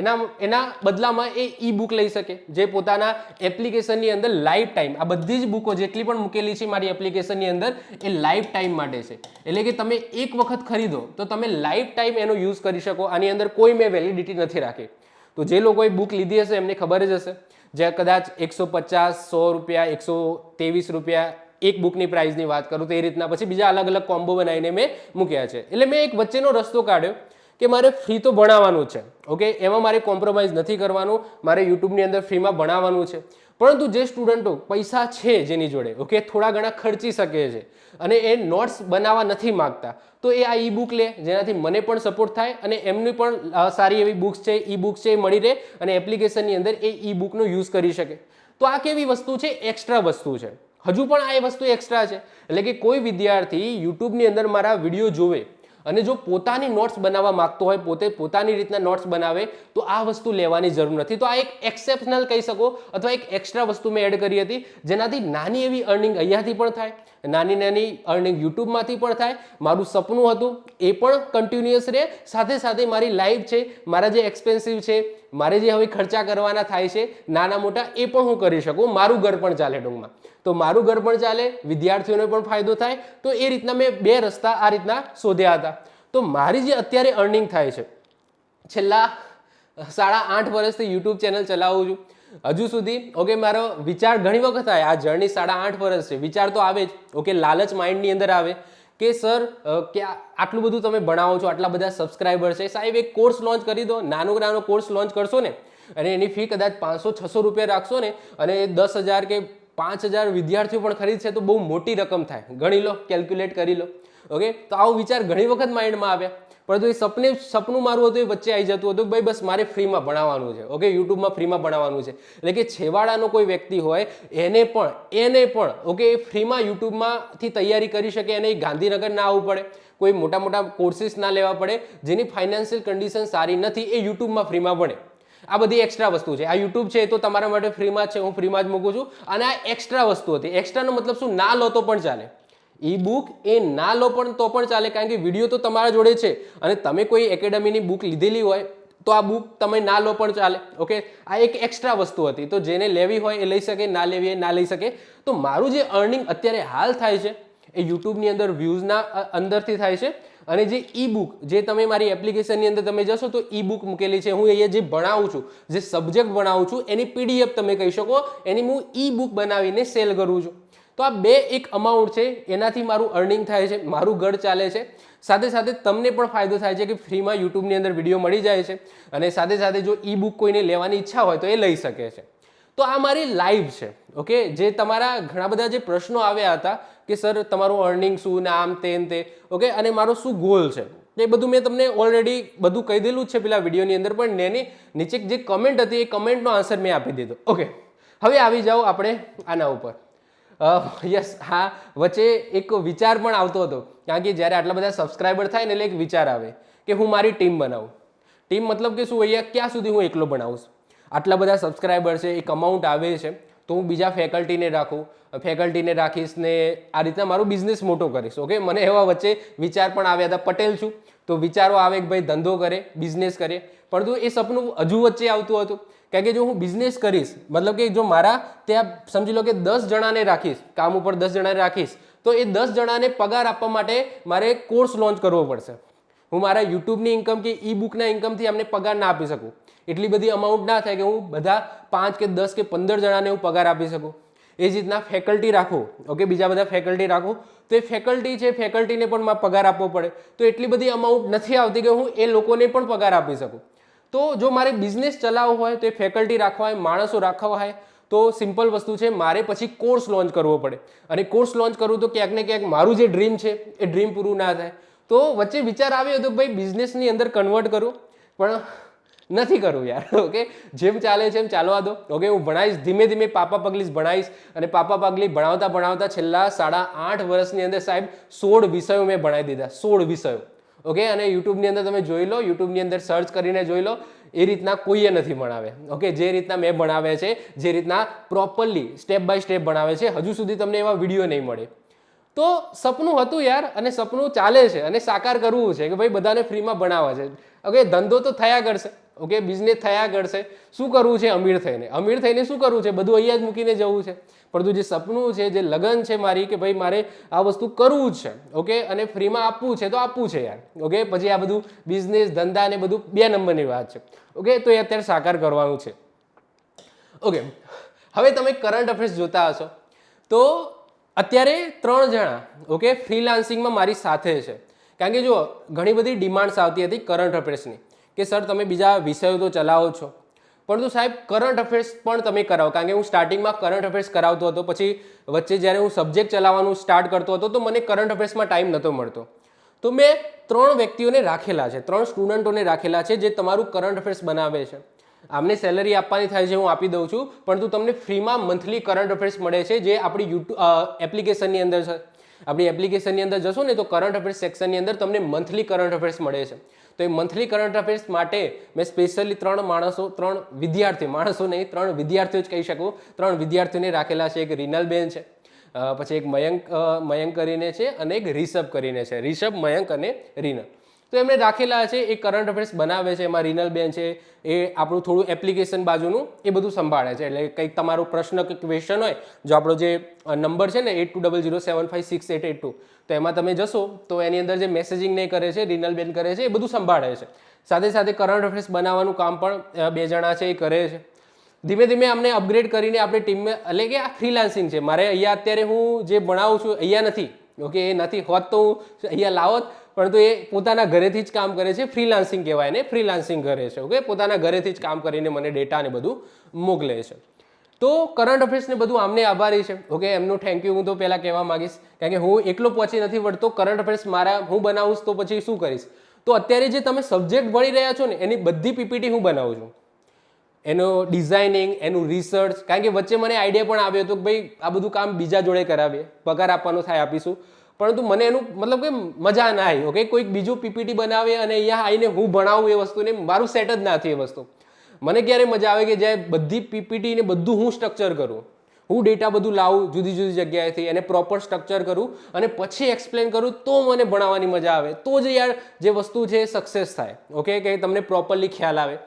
A: એના બદલામાં એ ઈ બુક લઈ શકે, જે પોતાના એપ્લિકેશનની અંદર લાઈફ ટાઈમ, આ બધી જ બુકો જેટલી પણ મૂકેલી છે મારી એપ્લિકેશનની અંદર એ લાઈફ ટાઈમ માટે છે. એટલે કે તમે એક વખત ખરીદો તો તમે લાઈફ ટાઈમ એનો યુઝ કરી શકો. આની અંદર કોઈ મેં વેલિડિટી નથી રાખી. તો જે લોકોએ બુક લીધી હશે એમને ખબર જ હશે, જે કદાચ 150, 100 રૂપિયા, 123 રૂપિયા એક બુકની પ્રાઇસની વાત કરું તો એ રીતના પછી બીજા અલગ કોમ્બો બનાવીને મેં મૂક્યા છે. એટલે મેં એક વચ્ચેનો રસ્તો કાઢ્યો કે મારે ફ્રી તો ભણાવવાનું છે. ઓકે, એમાં મારે કોમ્પ્રોમાઇઝ નથી કરવાનું, મારે યુટ્યુબની અંદર ફ્રીમાં ભણાવવાનું છે. પરંતુ જે સ્ટુડન્ટો પૈસા છે જેની જોડે, ઓકે, થોડા ઘણા ખર્ચી શકે છે અને એ નોટ્સ બનાવવા નથી માગતા, તો એ આ ઈ બુક લે, જેનાથી મને પણ સપોર્ટ થાય અને એમની પણ સારી એવી બુક્સ છે, ઈ બુક્સ છે એ મળી રહે અને એપ્લિકેશનની અંદર એ ઈ બુકનો યુઝ કરી શકે. તો આ કેવી વસ્તુ છે, એક્સ્ટ્રા વસ્તુ છે. હજુ પણ આ એ વસ્તુ એક્સ્ટ્રા છે. એટલે કે કોઈ વિદ્યાર્થી યુટ્યુબની અંદર મારા વિડીયો જોવે અને જો પોતાની નોટ્સ બનાવવા માંગતો હોય, પોતાની રીતના નોટ્સ બનાવે, તો આ વસ્તુ લેવાની જરૂર નથી. તો આ એક એક્સેપ્શનલ કહી શકો અથવા એક એક્સ્ટ્રા વસ્તુ મેં એડ કરી હતી, જેનાથી નાની એવી અર્નિંગ અહીંયાથી પણ થાય, નાની અર્નિંગ યુટ્યુબમાંથી પણ થાય. મારું સપનું હતું એ પણ કન્ટિન્યુઅસ રહે, સાથે મારી લાઈફ છે, મારા જે એક્સપેન્સિવ છે, મારે જે હવે ખર્ચા કરવાના થાય છે નાના મોટા, એ પણ હું કરી શકું, મારું ઘર પણ ચાલે ટૂંકમાં. તો મારું ઘર પણ ચાલે, વિદ્યાર્થીઓને પણ ફાયદો થાય. તો એ રીતના મેં બે રસ્તા આ રીતના શોધ્યા હતા. તો મારી જે અત્યારે અર્નિંગ થાય છે, છેલ્લા 8.5 વર્ષથી યુટ્યુબ ચેનલ ચલાવું છું હજુ સુધી. ઓકે, મારો વિચાર ઘણી વખત આવે, આ જર્ની 8.5 વર્ષ છે, વિચાર તો આવે જ. ઓકે, લાલચ માઇન્ડની અંદર આવે કે સર કે આટલું બધું તમે ભણાવો છો, આટલા બધા સબસ્ક્રાઈબર છે, સાહેબ એક કોર્સ લોન્ચ કરી દો. નાનો કોર્સ લોન્ચ કરશો ને અને એની ફી કદાચ 500-600 રૂપિયા રાખશો ને અને 10,000 કે 5,000 વિદ્યાર્થીઓ પણ ખરીદશે તો બહુ મોટી રકમ થાય. ગણી લો, કેલ્ક્યુલેટ કરી લો. ઓકે, તો આવો વિચાર ઘણી વખત માઇન્ડમાં આવ્યા, પરંતુ એ સપનું મારું હતું એ વચ્ચે આવી જતું હતું કે ભાઈ બસ મારે ફ્રીમાં ભણાવવાનું છે. ઓકે, યુટ્યુબમાં ફ્રીમાં ભણાવવાનું છે. એટલે કે છેવાડાનો કોઈ વ્યક્તિ હોય એને પણ ઓકે ફ્રીમાં યુટ્યુબમાંથી તૈયારી કરી શકે, એને ગાંધીનગર ના આવવું પડે, કોઈ મોટા કોર્સિસ ના લેવા પડે, જેની ફાઇનાન્શિયલ કન્ડિશન સારી નથી, એ યુટ્યુબમાં ફ્રીમાં ભણે. આ બધી એક્સ્ટ્રા વસ્તુ છે. આ યુટ્યુબ છે એ તો તમારા માટે ફ્રીમાં જ છે, હું ફ્રીમાં જ મૂકું છું. અને આ એક્સ્ટ્રા વસ્તુ હતી. એક્સ્ટ્રાનો મતલબ શું, ના લો તો પણ ચાલે, ઈ બુક એ ના લો પણ તો પણ ચાલે, કારણ કે વિડીયો તો તમારા જોડે છે અને તમે કોઈ એકેડમીની બુક લીધેલી હોય તો આ બુક તમે ના લો પણ ચાલે. ઓકે, આ એક એક્સ્ટ્રા વસ્તુ હતી. તો જેને લેવી હોય એ લઈ શકે, ના લેવી હોય ના લઈ શકે. તો મારું જે અર્નિંગ અત્યારે હાલ થાય છે એ યુટ્યુબની અંદર વ્યૂઝના અંદરથી થાય છે. અને જે ઈ બુક, જે તમે મારી એપ્લિકેશનની અંદર તમે જશો તો ઈ બુક મૂકેલી છે, હું અહીંયા જે ભણાવું છું, જે સબ્જેક્ટ ભણાવું છું એની પીડીએફ તમે કહી શકો, એની હું ઈ બુક બનાવીને સેલ કરું છું. તો આ બે એક અમાઉન્ટ છે, એનાથી મારું અર્નિંગ થાય છે, મારું ઘર ચાલે છે. સાથે તમને પણ ફાયદો થાય છે કે ફ્રીમાં યુટ્યુબની અંદર વિડીયો મળી જાય છે અને સાથે જો ઈ બુક કોઈને લેવાની ઈચ્છા હોય તો એ લઈ શકે છે. તો આ મારી લાઈફ છે. ઓકે, જે તમારા ઘણા બધા જે પ્રશ્નો આવ્યા હતા કે સર તમારું અર્નિંગ શું ને આમ તેમ તે, ઓકે, અને મારો શું ગોલ છે, એ બધું મેં તમને ઓલરેડી બધું કહી દેલું જ છે પેલા વિડીયોની અંદર. પણ એની નીચે જે કમેન્ટ હતી એ કમેન્ટનો આન્સર મેં આપી દીધો. ઓકે, હવે આવી જાઓ આપણે આના ઉપર. યસ, હા, વચ્ચે એક વિચાર પણ આવતો હતો, કારણ કે જ્યારે આટલા બધા સબસ્ક્રાઈબર થાય ને એટલે એક વિચાર આવે કે હું મારી ટીમ બનાવું. ટીમ મતલબ કે શું, અહીંયા ક્યાં સુધી હું એકલો બનાવું? આટલા બધા સબસ્ક્રાઈબર છે, એક અમાઉન્ટ આવે છે, તો હું બીજા ફેકલ્ટીને રાખીશ ને આ રીતના મારો બિઝનેસ મોટો કરીશ. ઓકે, મને એવા વચ્ચે વિચાર પણ આવ્યા હતા. પટેલ છું તો વિચારો આવે કે ભાઈ ધંધો કરે, બિઝનેસ કરે, પરંતુ એ સપનું હજુ વચ્ચે આવતું હતું. કારણ કે જો હું બિઝનેસ કરીશ, મતલબ કે જો મારા ત્યાં સમજી લો કે 10 જણાને રાખીશ, કામ ઉપર 10 જણાને રાખીશ, તો એ 10 જણાને પગાર આપવા માટે મારે કોર્સ લોન્ચ કરવો પડશે. હું મારા યુટ્યુબની ઇન્કમ કે ઈ બુકના ઇન્કમથી અમને પગાર ના આપી શકું. એટલી બધી અમાઉન્ટ ના થાય કે હું બધા 5 કે 10 કે 15 જણાને હું પગાર આપી શકું. એ જ રીતના ફેકલ્ટી રાખું, ઓકે, બીજા બધા ફેકલ્ટી રાખું, તો એ ફેકલ્ટી છે, ફેકલ્ટીને પણ મારે પગાર આપવો પડે. તો એટલી બધી અમાઉન્ટ નથી આવતી કે હું એ લોકોને પણ પગાર આપી શકું. તો જો મારે બિઝનેસ ચલાવવો હોય તો એ ફેકલ્ટી રાખવા હોય, માણસો રાખવા હોય, તો સિમ્પલ વસ્તુ છે, મારે પછી કોર્સ લોન્ચ કરવો પડે. અને કોર્સ લોન્ચ કરવું તો ક્યાંક ને ક્યાંક મારું જે ડ્રીમ છે એ ડ્રીમ પૂરું ના થાય. તો વચ્ચે વિચાર આવ્યો હતો ભાઈ બિઝનેસની અંદર કન્વર્ટ કરું, પણ નથી કરવું યાર. ઓકે, જેમ ચાલે છે એમ ચાલવા દો. ઓકે, હું ભણાવીશ ધીમે ધીમે, પાપા પગલી ભણાવીશ. અને પાપા પગલી ભણાવતા છેલ્લા 8.5 વર્ષની અંદર સાહેબ 16 વિષયો મેં ભણાવી દીધા. 16 વિષયો. ઓકે, અને યુટ્યુબની અંદર તમે જોઈ લો, યુટ્યુબની અંદર સર્ચ કરીને જોઈ લો, એ રીતના કોઈએ નથી ભણાવે. ઓકે, જે રીતના મેં ભણાવે છે, જે રીતના પ્રોપરલી સ્ટેપ બાય સ્ટેપ ભણાવે છે, હજુ સુધી તમને એવા વિડીયો નહીં મળે. તો સપનું હતું યાર, અને સપનું ચાલે છે, અને સાકાર કરવું છે કે ભાઈ બધાને ફ્રીમાં ભણાવવા છે. ઓકે, ધંધો તો થયા કરશે, ઓકે, બિઝનેસ થયા કરશે. શું કરવું છે? અમીર થઈને શું કરવું છે? બધું અહીંયા જ મૂકીને જવું છે. પરંતુ જે સપનું છે, જે લગન છે મારી, કે ભાઈ મારે આ વસ્તુ કરવું જ છે, ઓકે, અને ફ્રીમાં આપવું છે તો આપવું છે યાર. ઓકે, પછી આ બધું બિઝનેસ, ધંધા ને બધું 2 નંબરની વાત છે. ઓકે, તો એ અત્યારે સાકાર કરવાનું છે. ઓકે, હવે તમે કરંટ અફેર્સ જોતા હશો તો અત્યારે 3 જણા, ઓકે, ફ્રીલાન્સિંગમાં મારી સાથે છે. કારણ કે જો ઘણી બધી ડિમાન્ડ્સ આવતી હતી કરંટ અફેર્સની, કે સર તમે બીજા વિષયો તો ચલાવો છો, પરંતુ સાહેબ કરંટ અફેર્સ પણ તમે કરાવો. કારણ કે હું સ્ટાર્ટિંગમાં કરંટ અફેર્સ કરાવતો હતો, પછી વચ્ચે જ્યારે હું સબ્જેક્ટ ચલાવવાનું સ્ટાર્ટ કરતો હતો તો મને કરંટ અફેર્સમાં ટાઈમ નહોતો મળતો. તો મેં 3 વ્યક્તિઓને રાખેલા છે, 3 સ્ટુડન્ટોને રાખેલા છે, જે તમારું કરંટ અફેર્સ બનાવે છે. આમને સેલરી આપવાની થાય છે, હું આપી દઉં છું, પરંતુ તમને ફ્રીમાં મંથલી કરંટ અફેર્સ મળે છે, જે આપણી યુટ્યુબ એપ્લિકેશનની અંદર છે. આપણી એપ્લિકેશનની અંદર જશો ને તો કરંટ અફેર્સ સેક્શનની અંદર તમને મંથલી કરંટ અફેર્સ મળે છે. તો એ મંથલી કરંટ અફેર્સ માટે મેં સ્પેશિયલી 3 વિદ્યાર્થીઓ જ કહી શકું, 3 વિદ્યાર્થીઓને રાખેલા છે. એક રીનલબેન છે, પછી એક મયંક કરીને છે, અને એક રિષભ કરીને છે. રિષભ, મયંક અને રીનલ. તો એમણે રાખેલા છે, એ કરંટ અફેર્સ બનાવે છે. એમાં રીનલબેન છે, એ આપણું થોડું એપ્લિકેશન બાજુનું એ બધું સંભાળે છે. એટલે કંઈક તમારો પ્રશ્ન કે ક્વેશ્ચન હોય, જો આપણો જે નંબર છે ને 8200756882, તો એમાં તમે જશો તો એની અંદર જે મેસેજિંગ નહીં કરે છે, રીનલબેન કરે છે, એ બધું સંભાળે છે. સાથે સાથે કરંટ અફેર્સ બનાવવાનું કામ પણ 2 જણા છે એ કરે છે. ધીમે ધીમે અમને અપગ્રેડ કરીને આપણે ટીમમાં, એટલે કે આ ફ્રીલાન્સિંગ છે. મારે અહીંયા અત્યારે હું જે ભણાવું છું અહીંયા નથી, ઓકે, એ નથી હોત તો હું અહીંયા લાવત, પરંતુ એ પોતાના ઘરેથી જ કામ કરે છે. ફ્રીલાન્સિંગ કહેવાય ને, ફ્રીલાન્સિંગ કરે છે. ઓકે, પોતાના ઘરેથી જ કામ કરીને મને ડેટા ને બધું મોકલે છે. તો કરંટ અફેર્સને બધું આમને આભારી છે. ઓકે, એમનું થેન્ક યુ હું તો પહેલાં કહેવા માગીશ, કારણ કે હું એકલો પહોંચી નથી વળતો. કરંટ અફેર્સ મારા હું બનાવું તો પછી શું કરીશ? તો અત્યારે જે તમે સબ્જેક્ટ ભણી રહ્યા છો ને, એની બધી પીપીટી હું બનાવું છું. એનો ડિઝાઇનિંગ, એનું રિસર્ચ, કારણ કે વચ્ચે મને આઈડિયા પણ આવ્યો હતો કે ભાઈ આ બધું કામ બીજા જોડે કરાવીએ, પગાર આપવાનો થાય આપીશું, પરંતુ મને એનું મતલબ કે મજા ના આવી. ઓકે, કોઈક બીજું પીપીટી બનાવે અને અહીંયા આવીને હું ભણાવું એ વસ્તુને મારું સેટ જ ના થયું એ વસ્તુ. મને ક્યારે મજા આવે કે જ્યારે બધી પીપીટી ને બધું હું સ્ટ્રક્ચર કરું, હું ડેટા બધું લાવું જુદી જુદી જગ્યાએથી, એને પ્રોપર સ્ટ્રક્ચર કરું અને પછી એક્સપ્લેન કરું, તો મને ભણાવવાની મજા આવે. તો જ યાર જે વસ્તુ છે એ સક્સેસ થાય. ઓકે, કે તમને પ્રોપરલી ખ્યાલ આવે.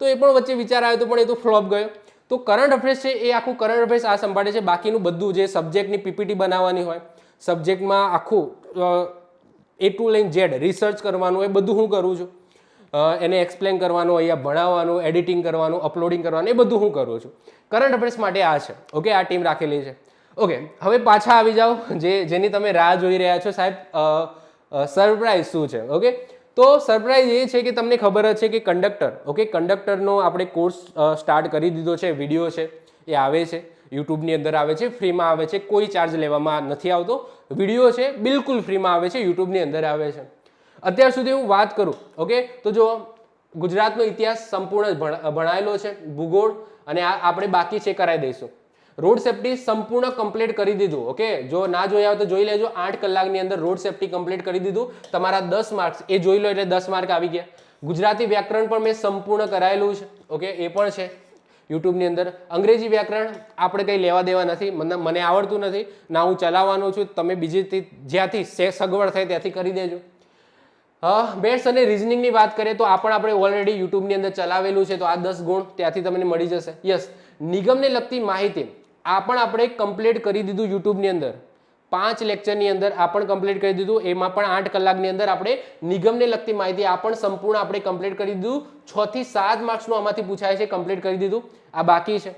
A: તો એ પણ વચ્ચે વિચાર આવ્યો હતો, પણ એ તો ફ્લોપ ગયો. તો કરંટ અફેર્સ છે એ આખું કરંટ અફેર્સ આ સંભાળે છે. બાકીનું બધું જે સબ્જેક્ટની પીપીટી બનાવવાની હોય, સબ્જેક્ટમાં આખું A to Z રિસર્ચ કરવાનું, એ બધું હું કરું છું. એને એક્સપ્લેન કરવાનું, અહીંયા ભણાવવાનું, એડિટિંગ કરવાનું, અપલોડિંગ કરવાનું, એ બધું હું કરું છું. કરંટ અફેર્સ માટે આ છે. ઓકે, આ ટીમ રાખેલી છે. ઓકે, હવે પાછા આવી જાઓ જેની તમે રાહ જોઈ રહ્યા છો સાહેબ, સરપ્રાઈઝ શું છે? ઓકે, તો સરપ્રાઈઝ એ છે કે તમને ખબર જ છે કે કંડક્ટર, ઓકે, કંડક્ટરનો આપણે કોર્સ સ્ટાર્ટ કરી દીધો છે. વિડીયો છે એ આવે છે, યુટ્યુબની અંદર આવે છે, ફ્રીમાં આવે છે, કોઈ ચાર્જ લેવામાં નથી આવતો. વિડીયો છે બિલકુલ ફ્રીમાં આવે છે, યુટ્યુબની અંદર આવે છે. અત્યાર સુધી હું વાત કરું, ઓકે, તો જો ગુજરાતનો ઇતિહાસ સંપૂર્ણ ભણાયેલો છે, ભૂગોળ, અને આ આપણે બાકી છે કરાવી દઈશું. રોડ સેફટી સંપૂર્ણ કમ્પ્લીટ કરી દીધું. ઓકે, જો ના જોયા હોય તો જોઈ લેજો. 8 કલાકની અંદર રોડ સેફટી કમ્પ્લીટ કરી દીધું. તમારા 10 માર્ક્સ એ જોઈ લો એટલે 10 માર્ક આવી ગયા. ગુજરાતી વ્યાકરણ પણ મેં સંપૂર્ણ કરાયેલું છે. ઓકે, એ પણ છે યુટ્યુબની અંદર. અંગ્રેજી વ્યાકરણ આપણે કંઈ લેવા દેવા નથી, મને આવડતું નથી, ના હું ચલાવવાનો છું. તમે બીજી જ્યાંથી સગવડ થાય ત્યાંથી કરી દેજો. મેથ્સ અને રિઝનિંગની વાત કરીએ તો આ પણ આપણે ઓલરેડી યુટ્યુબની અંદર ચલાવેલું છે, તો આ 10 ગુણ ત્યાંથી તમને મળી જશે. યસ, નિગમને લગતી માહિતી આ પણ આપણે કમ્પ્લીટ કરી દીધું યુટ્યુબની અંદર. 5 લેક્ચરની અંદર આ પણ કમ્પ્લીટ કરી દીધું. એમાં પણ 8 કલાકની અંદર આપણે નિગમને લગતી માહિતી આ પણ સંપૂર્ણ આપણે કમ્પ્લીટ કરી દીધું. 6 થી 7 માર્ક્સનું આમાંથી પૂછાય છે, કમ્પ્લીટ કરી દીધું. આ બાકી છે.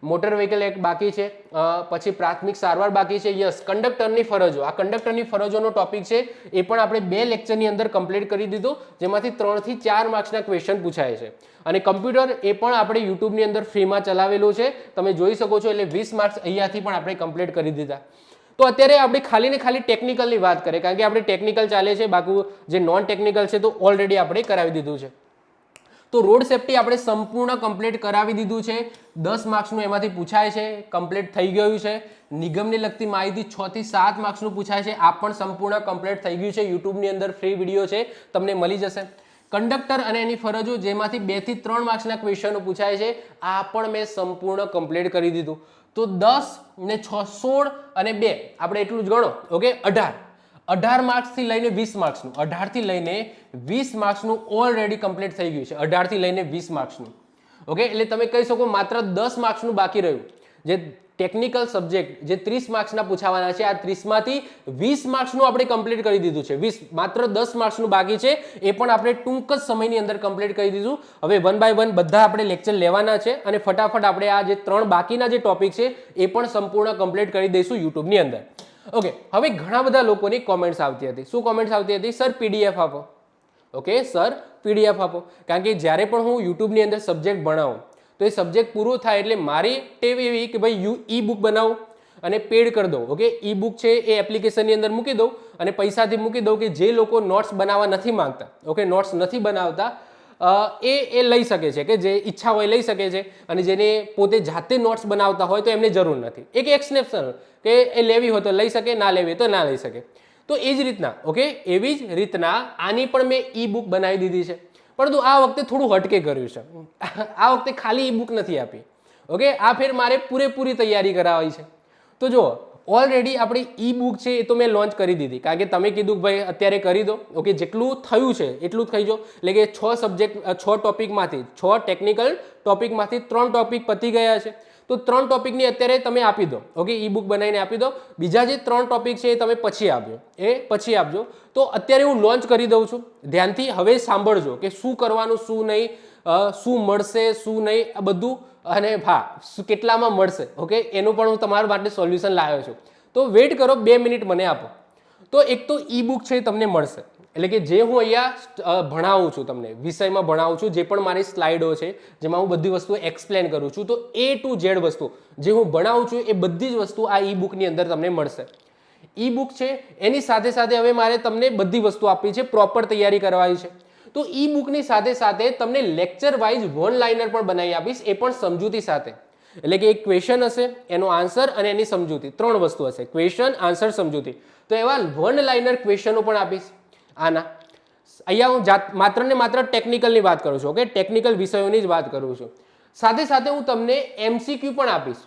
A: મોટર વ્હીકલ એક્ટ બાકી છે, પછી પ્રાથમિક સારવાર બાકી છે. યસ, કંડક્ટરની ફરજો, આ કંડક્ટરની ફરજોનો ટોપિક છે, એ પણ આપણે 2 લેક્ચરની અંદર કમ્પ્લીટ કરી દીધું, જેમાંથી 3 થી 4 માર્ક્સના ક્વેશ્ચન પૂછાય છે. અને કમ્પ્યુટર એ પણ આપણે યુટ્યુબની અંદર ફ્રીમાં ચલાવેલું છે, તમે જોઈ શકો છો. એટલે 20 માર્ક્સ અહીંયાથી પણ આપણે કમ્પ્લીટ કરી દીધા. તો અત્યારે આપણે ખાલી ને ખાલી ટેકનિકલની વાત કરીએ, કારણ કે આપણે ટેકનિકલ ચાલે છે, બાકી જે નોન ટેકનિકલ છે તો ઓલરેડી આપણે કરાવી દીધું છે. તો રોડ સેફટી આપણે સંપૂર્ણ કમ્પ્લીટ કરાવી દીધું છે. 10 માર્ક્સનું એમાંથી પૂછાય છે, કમ્પ્લીટ થઈ ગયું છે. નિગમને લગતી માહિતી 6 થી 7 માર્ક્સનું પૂછાય છે, આ પણ સંપૂર્ણ કમ્પ્લીટ થઈ ગયું છે. યુટ્યુબની અંદર ફ્રી વિડીયો છે, તમને મળી જશે. કંડક્ટર અને એની ફરજો, જેમાંથી 2 થી 3 માર્ક્સના ક્વેશ્ચનો પૂછાય છે, આ પણ મેં સંપૂર્ણ કમ્પ્લીટ કરી દીધું. તો 10 ને 6 16 અને 2 આપણે એટલું જ ગણો. ઓકે, 18 માર્ક્સથી લઈને 20 માર્ક્સનું, 18 થી લઈને 20 માર્ક્સનું ઓલરેડી કમ્પ્લીટ થઈ ગયું છે. 18 થી લઈને 20 માર્ક્સનું. ઓકે, એટલે તમે કહી શકો માત્ર 10 માર્ક્સનું બાકી રહ્યું. જે ટેકનિકલ સબ્જેક્ટ જે 30 માર્ક્સના પૂછાવાના છે, આ 30 માંથી 20 માર્ક્સનું આપણે કમ્પ્લીટ કરી દીધું છે. 20, માત્ર 10 માર્ક્સનું બાકી છે, એ પણ આપણે ટૂંક જ સમયની અંદર કમ્પ્લીટ કરી દીધું. હવે 1 બાય 1 બધા આપણે લેક્ચર લેવાના છે, અને ફટાફટ આપણે આ જે 3 બાકીના જે ટોપિક છે એ પણ સંપૂર્ણ કમ્પ્લીટ કરી દઈશું યુટ્યુબની અંદર. ઓકે, હવે ઘણા બધા લોકોની કોમેન્ટ્સ આવતી હતી. શું કોમેન્ટ્સ આવતી હતી? સર પીડીએફ આપો. ઓકે, સર પીડીએફ આપો. કારણ કે જ્યારે પણ હું યુટ્યુબની અંદર સબ્જેક્ટ ભણાવું તો એ સબ્જેક્ટ પૂરો થાય એટલે મારી ટેવ એવી કે ભાઈ ઈ બુક બનાવું અને પેડ કરી દઉં. ઓકે, ઈ બુક છે એ એપ્લિકેશનની અંદર મૂકી દઉં અને પૈસાથી મૂકી દઉં કે જે લોકો નોટ્સ બનાવવા નથી માંગતા, ઓકે, નોટ્સ નથી બનાવતા, એ લઈ શકે છે, કે જે ઈચ્છા હોય લઈ શકે છે. અને જેને પોતે જાતે નોટ્સ બનાવતા હોય તો એમને જરૂર નથી. એક એક્સેપ્શન કે એ લેવી હોય તો લઈ શકે, ના લેવી હોય તો ના લઈ શકે. તો એ જ રીતના, ઓકે, એવી જ રીતના આની પણ મેં ઈ બુક બનાવી દીધી છે. પરંતુ આ વખતે થોડું હટકે કર્યું છે. આ વખતે ખાલી ઈ બુક નથી આપી. ઓકે, આ ફેર મારે પૂરેપૂરી તૈયારી કરાવી છે. તો જો ઓલરેડી આપણી ઈ બુક છે એ તો મેં લોન્ચ કરી દીધી, કારણ કે તમે કીધું કે ભાઈ અત્યારે કરી દો. ઓકે, જેટલું થયું છે એટલું જ થઈ જાઓ. એટલે કે 6 સબ્જેક્ટ, 6 ટોપિકમાંથી, 6 ટેકનિકલ ટોપિકમાંથી 3 ટોપિક પતી ગયા છે. તો 3 ટોપિકની અત્યારે તમે આપી દો. ઓકે, ઈ બુક બનાવીને આપી દો. બીજા જે 3 ટોપિક છે એ તમે પછી આપજો, એ પછી આપજો. તો અત્યારે હું લોન્ચ કરી દઉં છું, ધ્યાનથી હવે સાંભળજો કે શું કરવાનું, શું નહીં, શું મળશે, શું નહીં, આ બધું. અને હા, કેટલામાં મળશે, ઓકે, એનું પણ હું તમારા માટે સોલ્યુશન લાવ્યો છું. તો વેઇટ કરો, 2 મિનિટ મને આપો. તો એક તો ઈ બુક છે એ તમને મળશે. એટલે કે જે હું અહીંયા ભણાવું છું, તમને વિષયમાં ભણાવું છું, જે પણ મારી સ્લાઇડો છે જેમાં હું બધી વસ્તુ એક્સપ્લેન કરું છું, તો A to Z વસ્તુ જે હું ભણાવું છું એ બધી જ વસ્તુ આ ઈ બુકની અંદર તમને મળશે. ઈ બુક છે એની સાથે સાથે હવે મારે તમને બધી વસ્તુ આપવી છે, પ્રોપર તૈયારી કરવાની છે. તો ઈ બુકની સાથે સાથે તમને લેક્ચર વાઇઝ 1 લાઇનર પણ બનાવી આપીશ, એ પણ સમજૂતી સાથે. એટલે કે એક ક્વેશ્ચન હશે, એનો આન્સર અને એની સમજૂતી, 3 વસ્તુ હશે, ક્વેશ્ચન, આન્સર, સમજૂતી. તો એવા 1 લાઇનર ક્વેશ્ચનો પણ આપીશ. આના અહીંયા હું માત્ર ને માત્ર ટેકનિકલની વાત કરું છું. ઓકે, ટેકનિકલ વિષયોની જ વાત કરું છું. સાથે સાથે હું તમને MCQ પણ આપીશ.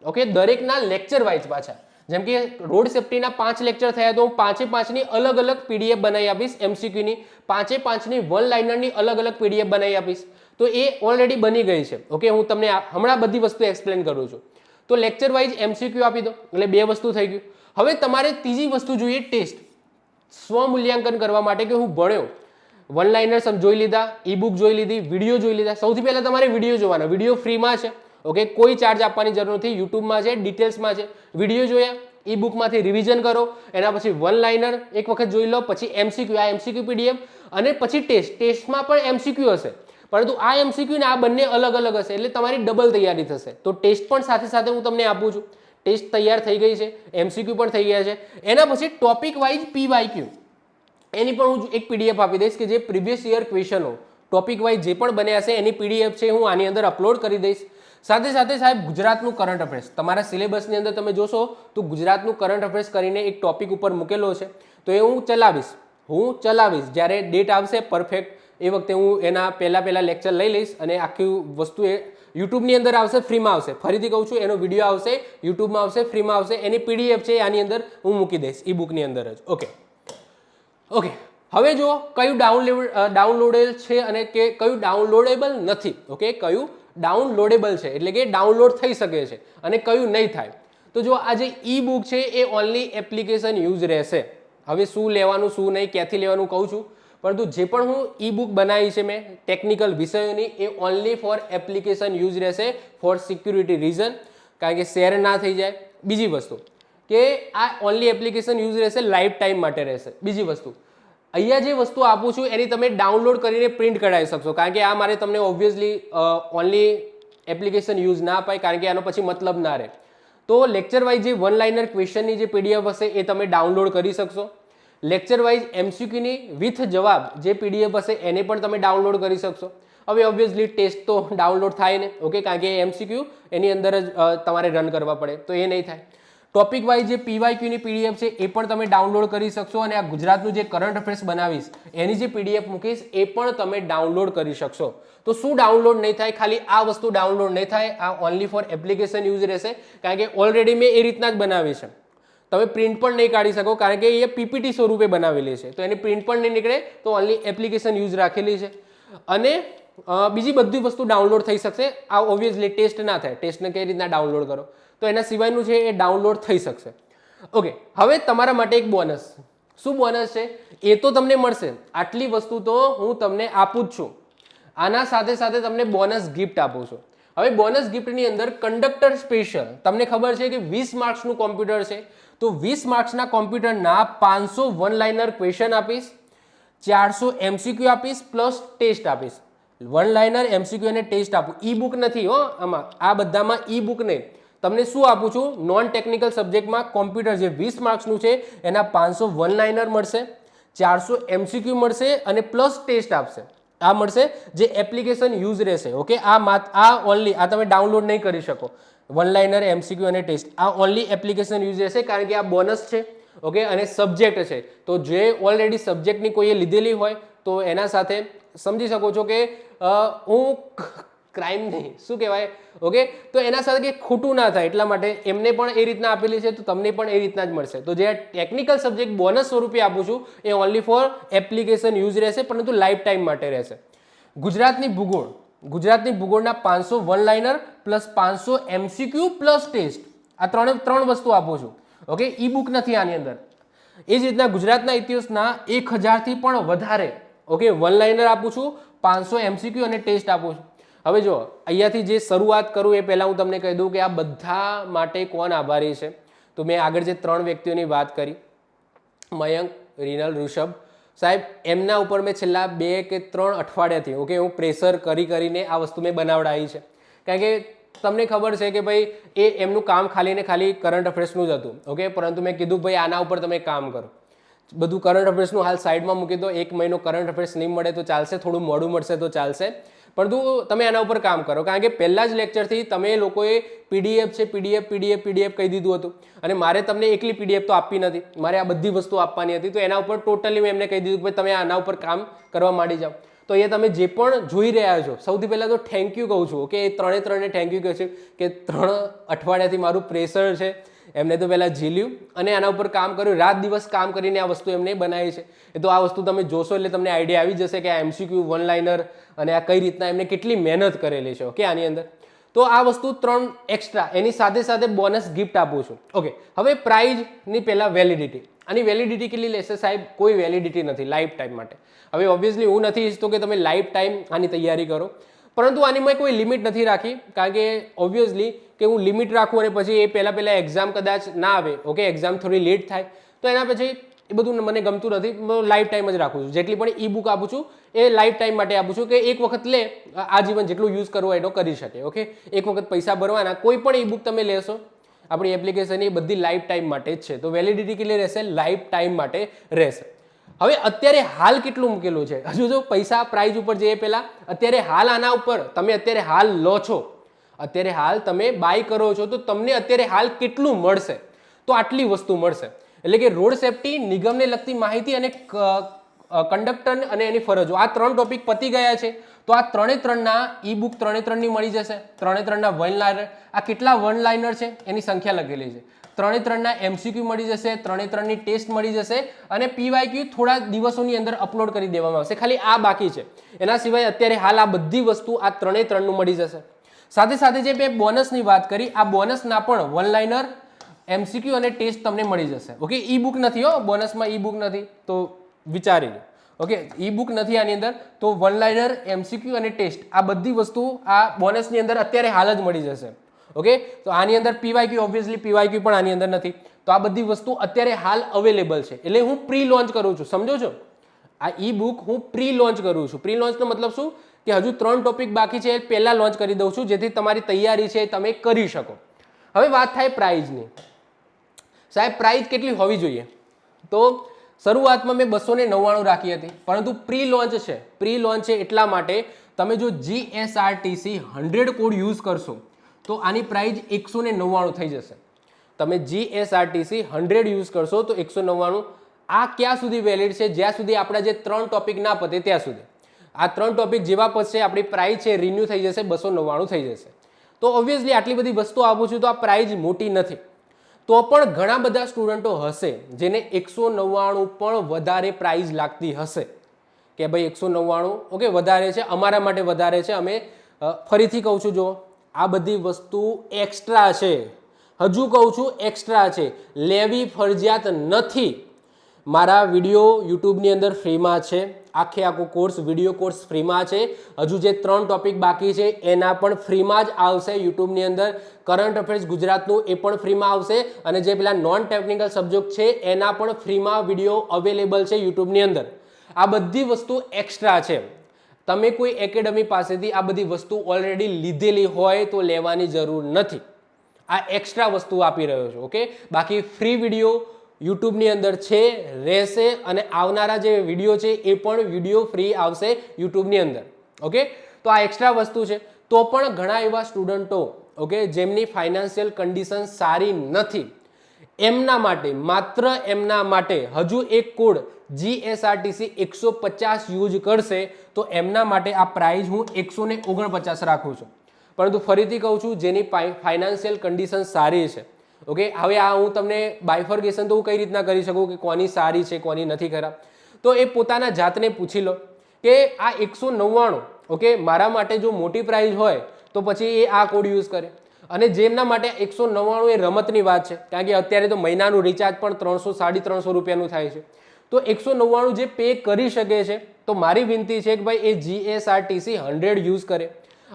A: ઓકે, દરેકના લેક્ચર વાઇઝ પાછા. જેમ કે રોડ સેફટીના 5 લેક્ચર થયા તો હું 5-5ની અલગ અલગ PDF બનાવી આપીશ. MCQની 5-5ની 1 લાઇનરની અલગ અલગ PDF બનાવી આપીશ. તો એ ઓલરેડી બની ગઈ છે. ઓકે, હું તમને હમણાં બધી વસ્તુ એક્સપ્લેન કરું છું. તો લેક્ચર વાઇઝ MCQ આપી દો, એટલે 2 વસ્તુ થઈ ગયું. હવે તમારે ત્રીજી વસ્તુ જોઈએ, ટેસ્ટ. સ્વમૂલ્યાંકન કરવા માટે કે હું ભણ્યો, 1 લાઇનર જોઈ લીધા, ઈ બુક જોઈ લીધી, વિડીયો જોઈ લીધા. સૌથી પહેલા તમારે વિડીયો જોવાના. વિડીયો ફ્રીમાં છે. ઓકે, કોઈ ચાર્જ આપવાની જરૂર નથી. યુટ્યુબમાં છે, ડિટેલ્સમાં છે. વિડીયો જોયા, ઈ બુકમાંથી રિવિઝન કરો, એના પછી 1 લાઇનર એક વખત જોઈ લો, પછી MCQ, આ MCQ PDF, અને પછી ટેસ્ટ. ટેસ્ટમાં પણ MCQ હશે, પરંતુ આ MCQ ને આ બંને અલગ અલગ હશે, એટલે તમારી ડબલ તૈયારી થશે. તો ટેસ્ટ પણ સાથે સાથે હું તમને આપું છું. ટેસ્ટ તૈયાર થઈ ગઈ છે, MCQ પણ થઈ ગયા છે. એના પછી ટોપિક વાઇઝ PYQ, એની પણ હું એક PDF આપી દઈશ, કે જે પ્રીવિયસ યર ક્વેશ્ચનો ટોપિક વાઇઝ જે પણ બન્યા છે એની PDF છે હું આની અંદર અપલોડ કરી દઈશ. સાથે સાથે સાહેબ ગુજરાતનું કરંટ અફેર્સ તમારા સિલેબસની અંદર તમે જોશો તો ગુજરાતનું કરંટ અફેર્સ કરીને એક ટોપિક ઉપર મૂકેલો છે, તો એ હું ચલાવીશ જ્યારે ડેટ આવશે પરફેક્ટ એ વખતે હું એના પહેલા લેક્ચર લઈ લઈશ અને આખી વસ્તુ એ યુટ્યુબની અંદર આવશે, ફ્રીમાં આવશે. ફરીથી કહું છું, એનો વિડીયો આવશે, યુટ્યુબમાં આવશે, ફ્રીમાં આવશે. એની પીડીએફ છે આની અંદર હું મૂકી દઈશ, ઈ બુકની અંદર જ. ઓકે હવે જો કયું ડાઉનલોડેબલ છે અને કે કયું ડાઉનલોડેબલ નથી. ઓકે, કયું ડાઉનલોડેબલ છે એટલે કે ડાઉનલોડ થઈ શકે છે અને કયું નહીં થાય. તો જો આ જે ઈ બુક છે એ ઓનલી એપ્લિકેશન યુઝ રહેશે. હવે શું લેવાનું શું નહીં, ક્યાંથી લેવાનું કહું છું, પરંતુ જે પણ હું ઈ બુક બનાવી છે મેં ટેકનિકલ વિષયોની, એ ઓનલી ફોર એપ્લિકેશન યુઝ રહેશે, ફોર સિક્યુરિટી રીઝન, કારણ કે શેર ના થઈ જાય. બીજી વસ્તુ કે આ ઓનલી એપ્લિકેશન યુઝ રહેશે, લાઈફ ટાઈમ માટે રહેશે. બીજી વસ્તુ, અહીંયા જે વસ્તુ આપું છું એની તમે ડાઉનલોડ કરીને પ્રિન્ટ કઢાવી શકશો, કારણ કે આ મારે તમને ઓબ્વિયસલી ઓનલી એપ્લિકેશન યુઝ ના અપાય, કારણ કે આનો પછી મતલબ ના રહે. તો લેક્ચર વાઇઝ જે વન લાઇનર ક્વેશ્ચનની જે પીડીએફ હશે એ તમે ડાઉનલોડ કરી શકશો. લેક્ચર વાઇઝ એમસીક્યુની વિથ જવાબ જે પીડીએફ હશે એને પણ તમે ડાઉનલોડ કરી શકશો. હવે ઓબ્વિયસલી ટેસ્ટ તો ડાઉનલોડ થાય ને, ઓકે, કારણ કે એમસીક્યુ એની અંદર જ તમારે રન કરવા પડે, તો એ નહીં થાય. ટોપિક વાઇઝ જે પીવાયક્યુની પીડીએફ છે એ પણ તમે ડાઉનલોડ કરી શકશો અને આ ગુજરાતનું જે કરંટ અફેર્સ બનાવીશ એની જે પીડીએફ મૂકીશ એ પણ તમે ડાઉનલોડ કરી શકશો. તો શું ડાઉનલોડ નહીં થાય? ખાલી આ વસ્તુ ડાઉનલોડ નહીં થાય, આ ઓનલી ફોર એપ્લિકેશન યુઝ રહેશે, કારણ કે ઓલરેડી મેં એ રીતના જ બનાવી છે. તમે પ્રિન્ટ પણ નહીં કાઢી શકો, કારણ કે એ પીપીટી સ્વરૂપે બનાવેલી છે, તો એની પ્રિન્ટ પણ નહીં નીકળે, તો ઓનલી એપ્લિકેશન યુઝ રાખેલી છે. અને બીજી બધી વસ્તુ ડાઉનલોડ થઈ શકશે. આ ઓબ્વિયસલી ટેસ્ટ ના થાય, ટેસ્ટને કઈ રીતના ડાઉનલોડ કરો, તો એના સિવાયનું છે એ ડાઉનલોડ થઈ શકશે. ઓકે, હવે તમારા માટે એક બોનસ. શું બોનસ છે? એ તો તમને મળશે, આટલી વસ્તુ તો હું તમને આપું જ છું. આના સાથે સાથે તમને બોનસ ગિફ્ટ આપું છું. હવે બોનસ ગિફ્ટની અંદર કંડક્ટર સ્પેશિયલ, તમને ખબર છે કે 20 માર્ક્સનું કોમ્પ્યુટર છે, તો 20 માર્ક્સના કોમ્પ્યુટરના 500 વન લાઇનર ક્વેશ્ચન આપીશ, 400 એમસીક્યુ આપીશ, પ્લસ ટેસ્ટ આપીશ. વન લાઇનર, એમસીક્યુ અને ટેસ્ટ આપું. ઈ બુક નથી હો આમાં, આ બધામાં ઈ બુક નહીં. તમને શું આપું છું? નોન ટેકનિકલ સબ્જેક્ટમાં કોમ્પ્યુટર જે 20 માર્ક્સનું છે એના 500 વન લાઇનર મળશે, 400 એમસીક્યુ મળશે અને પ્લસ ટેસ્ટ આપશે. આ મળશે જે એપ્લિકેશન યુઝ રહેશે. ઓકે, આ ઓનલી, આ તમે ડાઉનલોડ નહીં કરી શકો. વન લાઇનર, એમસીક્યુ અને ટેસ્ટ આ ઓનલી એપ્લિકેશન યુઝ રહેશે, કારણ કે આ બોનસ છે. ઓકે, અને સબ્જેક્ટ છે, તો જે ઓલરેડી સબ્જેક્ટની કોઈએ લીધેલી હોય તો એના સાથે સમજી શકો છો કે હું ક્રાઇમ નહીં, શું કહેવાય, ઓકે, તો એના સાથે કંઈ ખોટું ના થાય એટલા માટે એમને પણ એ રીતના આપેલી છે, તો તમને પણ એ રીતના જ મળશે. તો જે ટેકનિકલ સબ્જેક્ટ બોનસ સ્વરૂપે આપું છું એ ઓનલી ફોર એપ્લિકેશન યુઝ રહેશે, પરંતુ લાઈફ ટાઈમ માટે રહેશે. ગુજરાતની ભૂગોળના 500 one liner plus 500 MCQ plus test, આ ત્રણ વસ્તુ આપું છું. ઓકે, ઈ બુક નથી આની અંદર. એ જ રીતના ગુજરાતના ઇતિહાસના 1000થી પણ વધારે, ઓકે, વન લાઇનર આપું છું, 500 એમસીક્યુ અને ટેસ્ટ આપું છું. હવે જો અહીંયાથી જે શરૂઆત કરું એ પહેલાં હું તમને કહી દઉં કે આ બધા માટે કોણ આભારી છે. તો મેં આગળ જે 3 વ્યક્તિઓની વાત કરી, મયંક, રિનલ, ઋષભ સાહેબ, એમના ઉપર મેં છેલ્લા 2 કે 3 અઠવાડિયાથી, ઓકે, હું પ્રેશર કરીને આ વસ્તુ મેં બનાવડાવી છે, કારણ કે તમને ખબર છે કે ભાઈ એમનું કામ ખાલી ને ખાલી કરંટ અફેર્સનું જ હતું. ઓકે, પરંતુ મેં કીધું ભાઈ આના ઉપર તમે કામ કરો, બધું કરંટ અફેર્સનું હાલ સાઈડમાં મૂકી દો. 1 મહિનો કરંટ અફેર્સ નહીં મળે તો ચાલશે, થોડું મોડું મળશે તો ચાલશે, પરંતુ તમે આના ઉપર કામ કરો, કારણ કે પહેલા જ લેક્ચરથી તમે લોકોએ પીડીએફ છે, પીડીએફ કહી દીધું હતું, અને મારે તમને એકલી પીડીએફ તો આપવી નથી, મારે આ બધી વસ્તુ આપવાની હતી. તો એના ઉપર ટોટલી મેં એમને કહી દીધું કે તમે આના ઉપર કામ કરવા માંડી જાઓ. તો એ તમે જે પણ જોઈ રહ્યા છો, સૌથી પહેલાં તો થેન્ક યુ કહું છું. કે ત્રણે થેન્ક યુ કહું છું કે 3 અઠવાડિયાથી મારું પ્રેશર છે, એમને તો પહેલાં ઝીલ્યું અને આના ઉપર કામ કર્યું, રાત દિવસ કામ કરીને આ વસ્તુ એમને બનાવી છે. તો આ વસ્તુ તમે જોશો એટલે તમને આઈડિયા આવી જશે કે આ એમસીક્યુ, વન લાઇનર અને આ કઈ રીતના એમને કેટલી મહેનત કરેલી છે. ઓકે, આની અંદર તો આ વસ્તુ 3 એક્સ્ટ્રા, એની સાથે સાથે બોનસ ગિફ્ટ આપું છું. ઓકે, હવે પ્રાઇઝની પહેલાં વેલિડિટી. આની વેલિડિટી કેટલી લેશે સાહેબ? કોઈ વેલિડિટી નથી, લાઈફ ટાઈમ માટે. હવે ઓબ્વિયસલી હું નથી ઈચ્છતો કે તમે લાઈફ ટાઈમ આની તૈયારી કરો, પરંતુ આની મેં કોઈ લિમિટ નથી રાખી, કારણ કે ઓબ્વિયસલી કે હું લિમિટ રાખું અને પછી એ પહેલાં એક્ઝામ કદાચ ના આવે, ઓકે, એક્ઝામ થોડી લેટ થાય, તો એના પછી એ બધું મને ગમતું નથી. લાઈફ ટાઈમ જ રાખું છું. જેટલી પણ ઈ બુક આપું છું એ લાઈફ ટાઈમ માટે આપું છું, કે એક વખત લે, આજીવન જેટલું યુઝ કરવો એનો કરી શકે. ઓકે, એક વખત પૈસા ભરવાના, કોઈ પણ ઈ બુક તમે લેશો આપણી એપ્લિકેશનની, બધી લાઈફ ટાઈમ માટે જ છે. તો વેલિડિટી કેટલી રહેશે? લાઈફ ટાઈમ માટે રહેશે. હવે અત્યારે હાલ કેટલું મૂકેલું છે? હજુ જો પૈસા પ્રાઇઝ ઉપર જઈએ પહેલા, અત્યારે હાલ આના ઉપર તમે અત્યારે હાલ લો છો, અત્યારે હાલ તમે બાય કરો છો તો તમને અત્યારે હાલ કેટલું મળશે, તો આટલી વસ્તુ મળશે. એટલે કે રોડ સેફટી નિગમને લગતી માહિતી અને કંડક્ટર અને એની ફરજો, આ 3 ટોપિક પતી ગયા છે. તો આ 3 ઈ બુક 3 મળી જશે. 3 વન લાઇનર, આ કેટલા વન લાઇનર છે એની સંખ્યા લખેલી છે. 3 MCQ મળી જશે, 3 ટેસ્ટ મળી જશે અને PYQ થોડા દિવસોની અંદર અપલોડ કરી દેવામાં આવશે. ખાલી આ બાકી છે. એના સિવાય અત્યારે હાલ આ બધી વસ્તુ આ 3 મળી જશે. સાથે સાથે જે મેં બોનસની વાત કરી, આ બોનસના પણ વન લાઇનર, MCQ અને ટેસ્ટ તમને મળી જશે. ઓકે, ઈ બુક નથી હો, બોનસમાં ઈ બુક નથી, તો વિચારી લો. ઓકે, ઈ બુક નથી આની અંદર, તો વન લાઇનર, MCQ અને ટેસ્ટ આ બધી વસ્તુ આ બોનસની અંદર અત્યારે હાલ જ મળી જશે. ઓકે, તો આની અંદર PYQ ઓબ્વિયસલી PYQ પણ આની અંદર નથી. તો આ બધી વસ્તુ અત્યારે હાલ અવેલેબલ છે. એટલે હું પ્રી લોન્ચ કરું છું, સમજો છો? આ ઈ બુક હું પ્રી લોન્ચ કરું છું. પ્રી લોન્ચનો મતલબ શું કે હજુ 3 ટોપિક બાકી છે, એ પહેલા લોન્ચ કરી દઉં છું, જેથી તમારી તૈયારી છે તમે કરી શકો. હવે વાત થાય પ્રાઇઝની. સાહેબ પ્રાઇઝ કેટલી હોવી જોઈએ? તો શરૂઆતમાં મેં 299 રાખી હતી, પરંતુ પ્રી લોન્ચ છે. પ્રી લોન્ચ છે એટલા માટે તમે જો GSRTC 100 કોડ યુઝ કરશો તો આની પ્રાઇઝ 199 થઈ જશે. તમે GSRTC 100 યુઝ કરશો તો 199. આ ક્યાં સુધી વેલિડ છે? જ્યાં સુધી આપણા જે 3 ટોપિક ના પતે ત્યાં સુધી. આ 3 ટોપિક જેવા પતશે આપણી પ્રાઇઝ છે રિન્યુ થઈ જશે, 299 થઈ જશે. તો ઓબ્વિયસલી આટલી બધી વસ્તુ આપું છું તો આ પ્રાઇઝ મોટી નથી. તો પણ ઘણા બધા સ્ટુડન્ટો હશે જેને 199 પણ વધારે પ્રાઇઝ લાગતી હશે કે ભાઈ 199 ઓકે વધારે છે, અમારા માટે વધારે છે. અમે ફરીથી કહું છું, જો આ બધી વસ્તુ એક્સ્ટ્રા છે. હજુ કહું છું એક્સ્ટ્રા છે, લેવી ફરજિયાત નથી. મારા વિડીયો યુટ્યુબની અંદર ફ્રીમાં છે, આખો કોર્સ વિડીયો કોર્સ ફ્રીમાં છે. હજુ જે 3 ટોપિક બાકી છે એના પણ ફ્રીમાં જ આવશે યુટ્યુબની અંદર. કરંટ અફેર્સ ગુજરાતનું એ પણ ફ્રીમાં આવશે અને જે પેલા નોન ટેકનિકલ સબ્જેક્ટ છે એના પણ ફ્રીમાં વિડીયો અવેલેબલ છે યુટ્યુબની અંદર. આ બધી વસ્તુ એક્સ્ટ્રા છે. તમે કોઈ એકેડમી પાસેથી આ બધી વસ્તુ ઓલરેડી લીધેલી હોય તો લેવાની જરૂર નથી. આ એક્સ્ટ્રા વસ્તુ આપી રહ્યો છું. ઓકે, બાકી ફ્રી વિડીયો યુટ્યુબની અંદર છે, રહેશે અને આવનારા જે વિડીયો છે એ પણ વિડીયો ફ્રી આવશે યુટ્યુબની અંદર. ઓકે, તો આ એક્સ્ટ્રા વસ્તુ છે. તો પણ ઘણા એવા સ્ટુડન્ટો ઓકે જેમની ફાઇનાન્શિયલ કન્ડિશન સારી નથી, એમના માટે, માત્ર એમના માટે હજુ એક કોડ GSRTC 150 યુઝ કરશે તો એમના માટે આ પ્રાઇઝ હું 149 રાખું છું. પરંતુ ફરીથી કહું છું, જેની ફાઇનાન્શિયલ કન્ડિશન સારી છે. ઓકે, હવે આ હું તમને બાયફર્ગેશન તો હું કઈ રીતના કરી શકું કે કોની સારી છે કોની નથી ખરાબ, તો એ પોતાના જાતને પૂછી લો કે આ 199 ઓકે મારા માટે જો મોટી પ્રાઇઝ હોય તો પછી એ આ કોડ યુઝ કરે. અને જેમના માટે 199 એ રમતની વાત છે, કારણ કે અત્યારે તો મહિનાનું રિચાર્જ પણ 300-350 રૂપિયાનું થાય છે. તો 199 જે પે કરી શકે છે, તો મારી વિનંતી છે કે ભાઈ એ GSRTC 100 યુઝ કરે.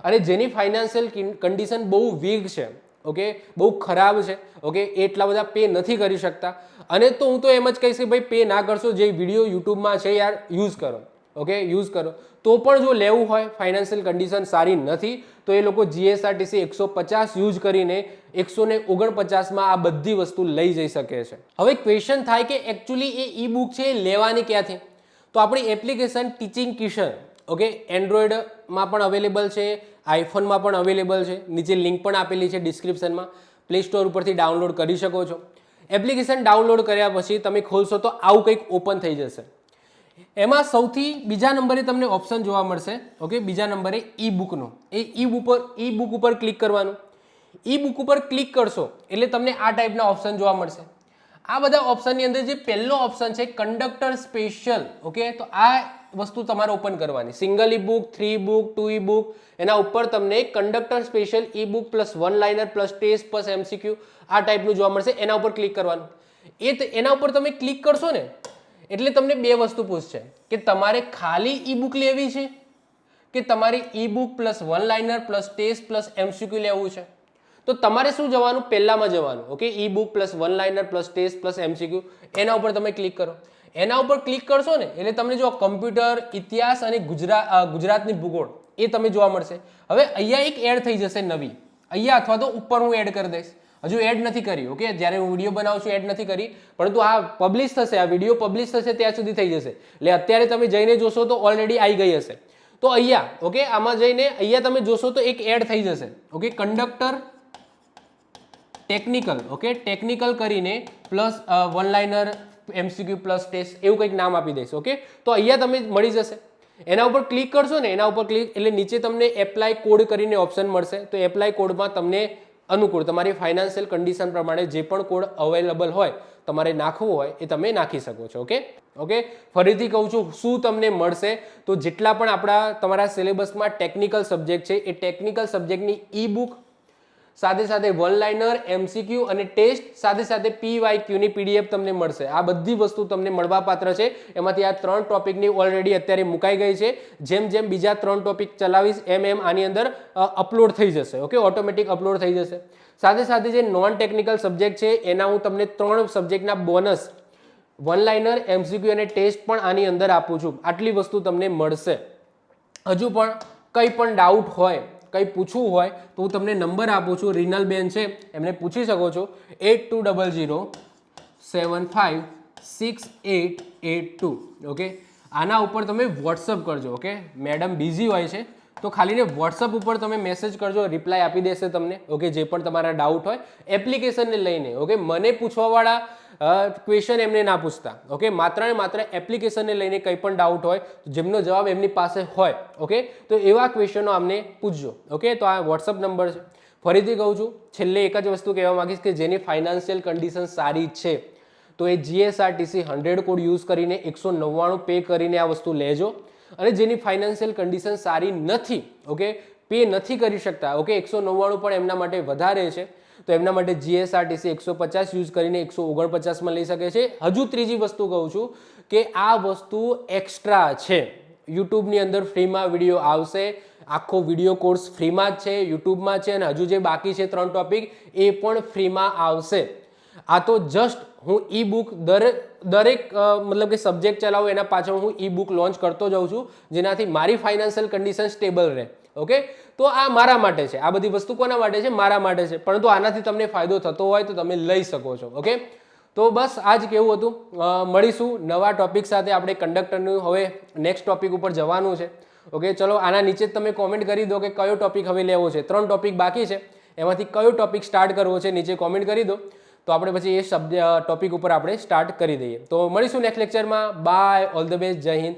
A: અને જેની ફાઇનાન્શિયલ કન્ડિશન બહુ વીક છે, ઓકે બહુ ખરાબ છે, ઓકે એટલા બધા પે નથી કરી શકતા, અને તો હું તો એમ જ કહીશ કે ભાઈ પે ના કરશો, જે વિડીયો યુટ્યુબમાં છે યાર યુઝ કરો. ઓકે, યુઝ કરો. તો પણ જો લેવું હોય, ફાઇનાન્શિયલ કન્ડિશન સારી નથી, તો એ લોકો GSRTC 150 યુઝ કરીને 149માં આ બધી વસ્તુ લઈ જઈ શકે છે. હવે ક્વેશ્ચન થાય કે એકચ્યુઅલી એ ઈ બુક છે લેવાની ક્યાંથી? તો આપણી એપ્લિકેશન ટીચિંગ કિશન ઓકે એન્ડ્રોઈડમાં પણ અવેલેબલ છે, આઈફોનમાં પણ અવેલેબલ છે. નીચે લિંક પણ આપેલી છે ડિસ્ક્રિપ્શનમાં. પ્લે સ્ટોર ઉપરથી ડાઉનલોડ કરી શકો છો. એપ્લિકેશન ડાઉનલોડ કર્યા પછી તમે ખોલશો તો આવું કંઈક ઓપન થઈ જશે. એમાં સૌથી બીજા નંબરે તમને ઓપ્શન જોવા મળશે. ઓકે, બીજા નંબરે ઈ બુકનો. એ ઈ બુક ઉપર ક્લિક કરવાનું. ઈ બુક ઉપર ક્લિક કરશો એટલે તમને આ ટાઈપના ઓપ્શન જોવા મળશે. આ બધા ઓપ્શનની અંદર જે પહેલો ઓપ્શન છે કંડક્ટર સ્પેશિયલ, ઓકે તો આ વસ્તુ તમારે ઓપન કરવાની. Single E book, 3 book, 2 E book, એના ઉપર તમને conductor special E book plus one liner plus test plus MCQ આ ટાઈપનું જોવા મળશે. એના ઉપર ક્લિક કરવાનું. એના ઉપર તમે ક્લિક કરશો ને એટલે તમને બે વસ્તુ પૂછશે કે તમારે ખાલી ઈ બુક લેવી છે કે તમારે E book plus one liner plus test plus MCQ લેવું છે. તો તમારે શું જવાનું? પહેલામાં જવાનું. Okay, E book plus one liner plus test plus MCQ એના ઉપર તમે ક્લિક કરો. એના ઉપર ક્લિક કરશો ને એટલે તમને જો કમ્પ્યુટર, ઇતિહાસ અને ગુજરાતની ભૂગોળ એ તમે જોવા મળશે. હવે અહીંયા એક એડ થઈ જશે નવી, અહીંયા અથવા તો ઉપર હું એડ કરી દઈશ. હજુ એડ નથી કરી. ઓકે, જ્યારે હું વિડીયો બનાવું છું એડ નથી કરી, પરંતુ આ પબ્લિશ થશે, આ વિડીયો પબ્લિશ થશે ત્યાં સુધી થઈ જશે. એટલે અત્યારે તમે જઈને જોશો તો ઓલરેડી આવી ગઈ હશે. તો અહીંયા ઓકે આમાં જઈને અહીંયા તમે જોશો તો એક એડ થઈ જશે okay conductor technical okay technical કરીને plus one liner MCQ plus test એવું કંઈક નામ આપી દઈશ ઓકે તો અહીંયા તમે મળી જશે એના ઉપર ક્લિક કરશો ને એના ઉપર ક્લિક એટલે નીચે તમને એપ્લાય કોડ કરીને ઓપ્શન મળશે તો એપ્લાય કોડમાં તમને અનુકૂળ તમારી ફાઇનાન્શિયલ કન્ડિશન પ્રમાણે જે પણ કોડ અવેલેબલ હોય તમારે નાખવો હોય એ તમે નાખી શકો છો ઓકે ઓકે ફરીથી કહું છું શું તમને મળશે તો જેટલા પણ આપણા તમારા સિલેબસમાં ટેકનિકલ સબ્જેક્ટ છે એ ટેકનિકલ સબ્જેક્ટની ઈ બુક સાથે સાથે વન લાઇનર એમસીક્યુ અને ટેસ્ટ સાથે સાથે પીવાયક્યુની પીડીએફ તમને મળશે આ બધી વસ્તુ તમને મળવાપાત્ર છે એમાંથી આ 3 ટોપિકની ઓલરેડી અત્યારે મુકાઈ ગઈ છે જેમ જેમ બીજા 3 ટોપિક ચલાવીશ એમ આની અંદર અપલોડ થઈ જશે ઓકે ઓટોમેટિક અપલોડ થઈ જશે સાથે સાથે જે નોન ટેકનિકલ સબ્જેક્ટ છે એના હું તમને 3 સબ્જેક્ટના બોનસ વન લાઇનર એમસીક્યુ અને ટેસ્ટ પણ આની અંદર આપું છું આટલી વસ્તુ તમને મળશે હજુ પણ કંઈ પણ ડાઉટ હોય કંઈ પૂછવું હોય તો હું તમને નંબર આપું છું રીનલબેન છે એમને પૂછી શકો છો 8200756882 ઓકે આના ઉપર તમે વોટ્સઅપ કરજો ઓકે મેડમ બિઝી હોય છે તો ખાલીને વોટ્સઅપ ઉપર તમે મેસેજ કરજો રિપ્લાય આપી દેશે તમને ઓકે જે પણ તમારા ડાઉટ હોય એપ્લિકેશનને લઈને ઓકે મને પૂછવાવાળા ક્વેશ્ચન એમને ના પૂછતા ઓકે માત્ર ને માત્ર એપ્લિકેશનને લઈને કંઈ પણ ડાઉટ હોય જેમનો જવાબ એમની પાસે હોય ઓકે તો એવા ક્વેશ્ચનો અમને પૂછજો ઓકે તો આ વોટ્સઅપ નંબર છે ફરીથી કહું છું છેલ્લે એક જ વસ્તુ કહેવા માંગીશ કે જેની ફાઇનાન્શિયલ કન્ડિશન સારી છે તો એ જીએસઆરટીસી 100 કોડ યુઝ કરીને 199 પે કરીને આ વસ્તુ લેજો અને જેની ફાઇનાન્શિયલ કન્ડિશન સારી નથી ઓકે પે નથી કરી શકતા ઓકે 199 પણ એમના માટે વધારે છે તો એમના માટે જીએસઆરટીસી 150 યુઝ કરીને 149માં લઈ શકે છે હજુ ત્રીજી વસ્તુ કહું છું કે આ વસ્તુ એક્સ્ટ્રા છે યુટ્યુબની અંદર ફ્રીમાં વિડીયો આવશે આખો વિડીયો કોર્સ ફ્રીમાં જ છે યુટ્યુબમાં છે અને હજુ જે બાકી છે 3 ટોપિક એ પણ ફ્રીમાં આવશે આ તો જસ્ટ હું ઈ બુક દરેક મતલબ કે સબ્જેક્ટ ચલાવું એના પાછળ હું ઈ બુક લોન્ચ કરતો જાઉં છું જેનાથી મારી ફાઇનાન્શિયલ કન્ડિશન સ્ટેબલ રહે ઓકે તો આ મારા માટે છે આ બધી વસ્તુ કોના માટે છે મારા માટે છે પરંતુ આનાથી તમને ફાયદો થતો હોય તો તમે લઈ શકો છો ઓકે તો બસ આ જ કેવું હતું મળીશું નવા ટોપિક સાથે આપણે કંડક્ટરનું હવે નેક્સ્ટ ટોપિક ઉપર જવાનું છે ઓકે ચલો આના નીચે જ તમે કોમેન્ટ કરી દો કે કયો ટોપિક હવે લેવો છે 3 ટોપિક બાકી છે એમાંથી કયો ટોપિક સ્ટાર્ટ કરવો છે નીચે કોમેન્ટ કરી દો તો આપણે પછી એ ટોપિક ઉપર આપણે સ્ટાર્ટ કરી દઈએ તો મળીશું નેક્સ્ટ લેક્ચરમાં બાય ઓલ ધ બેસ્ટ જય હિન્દ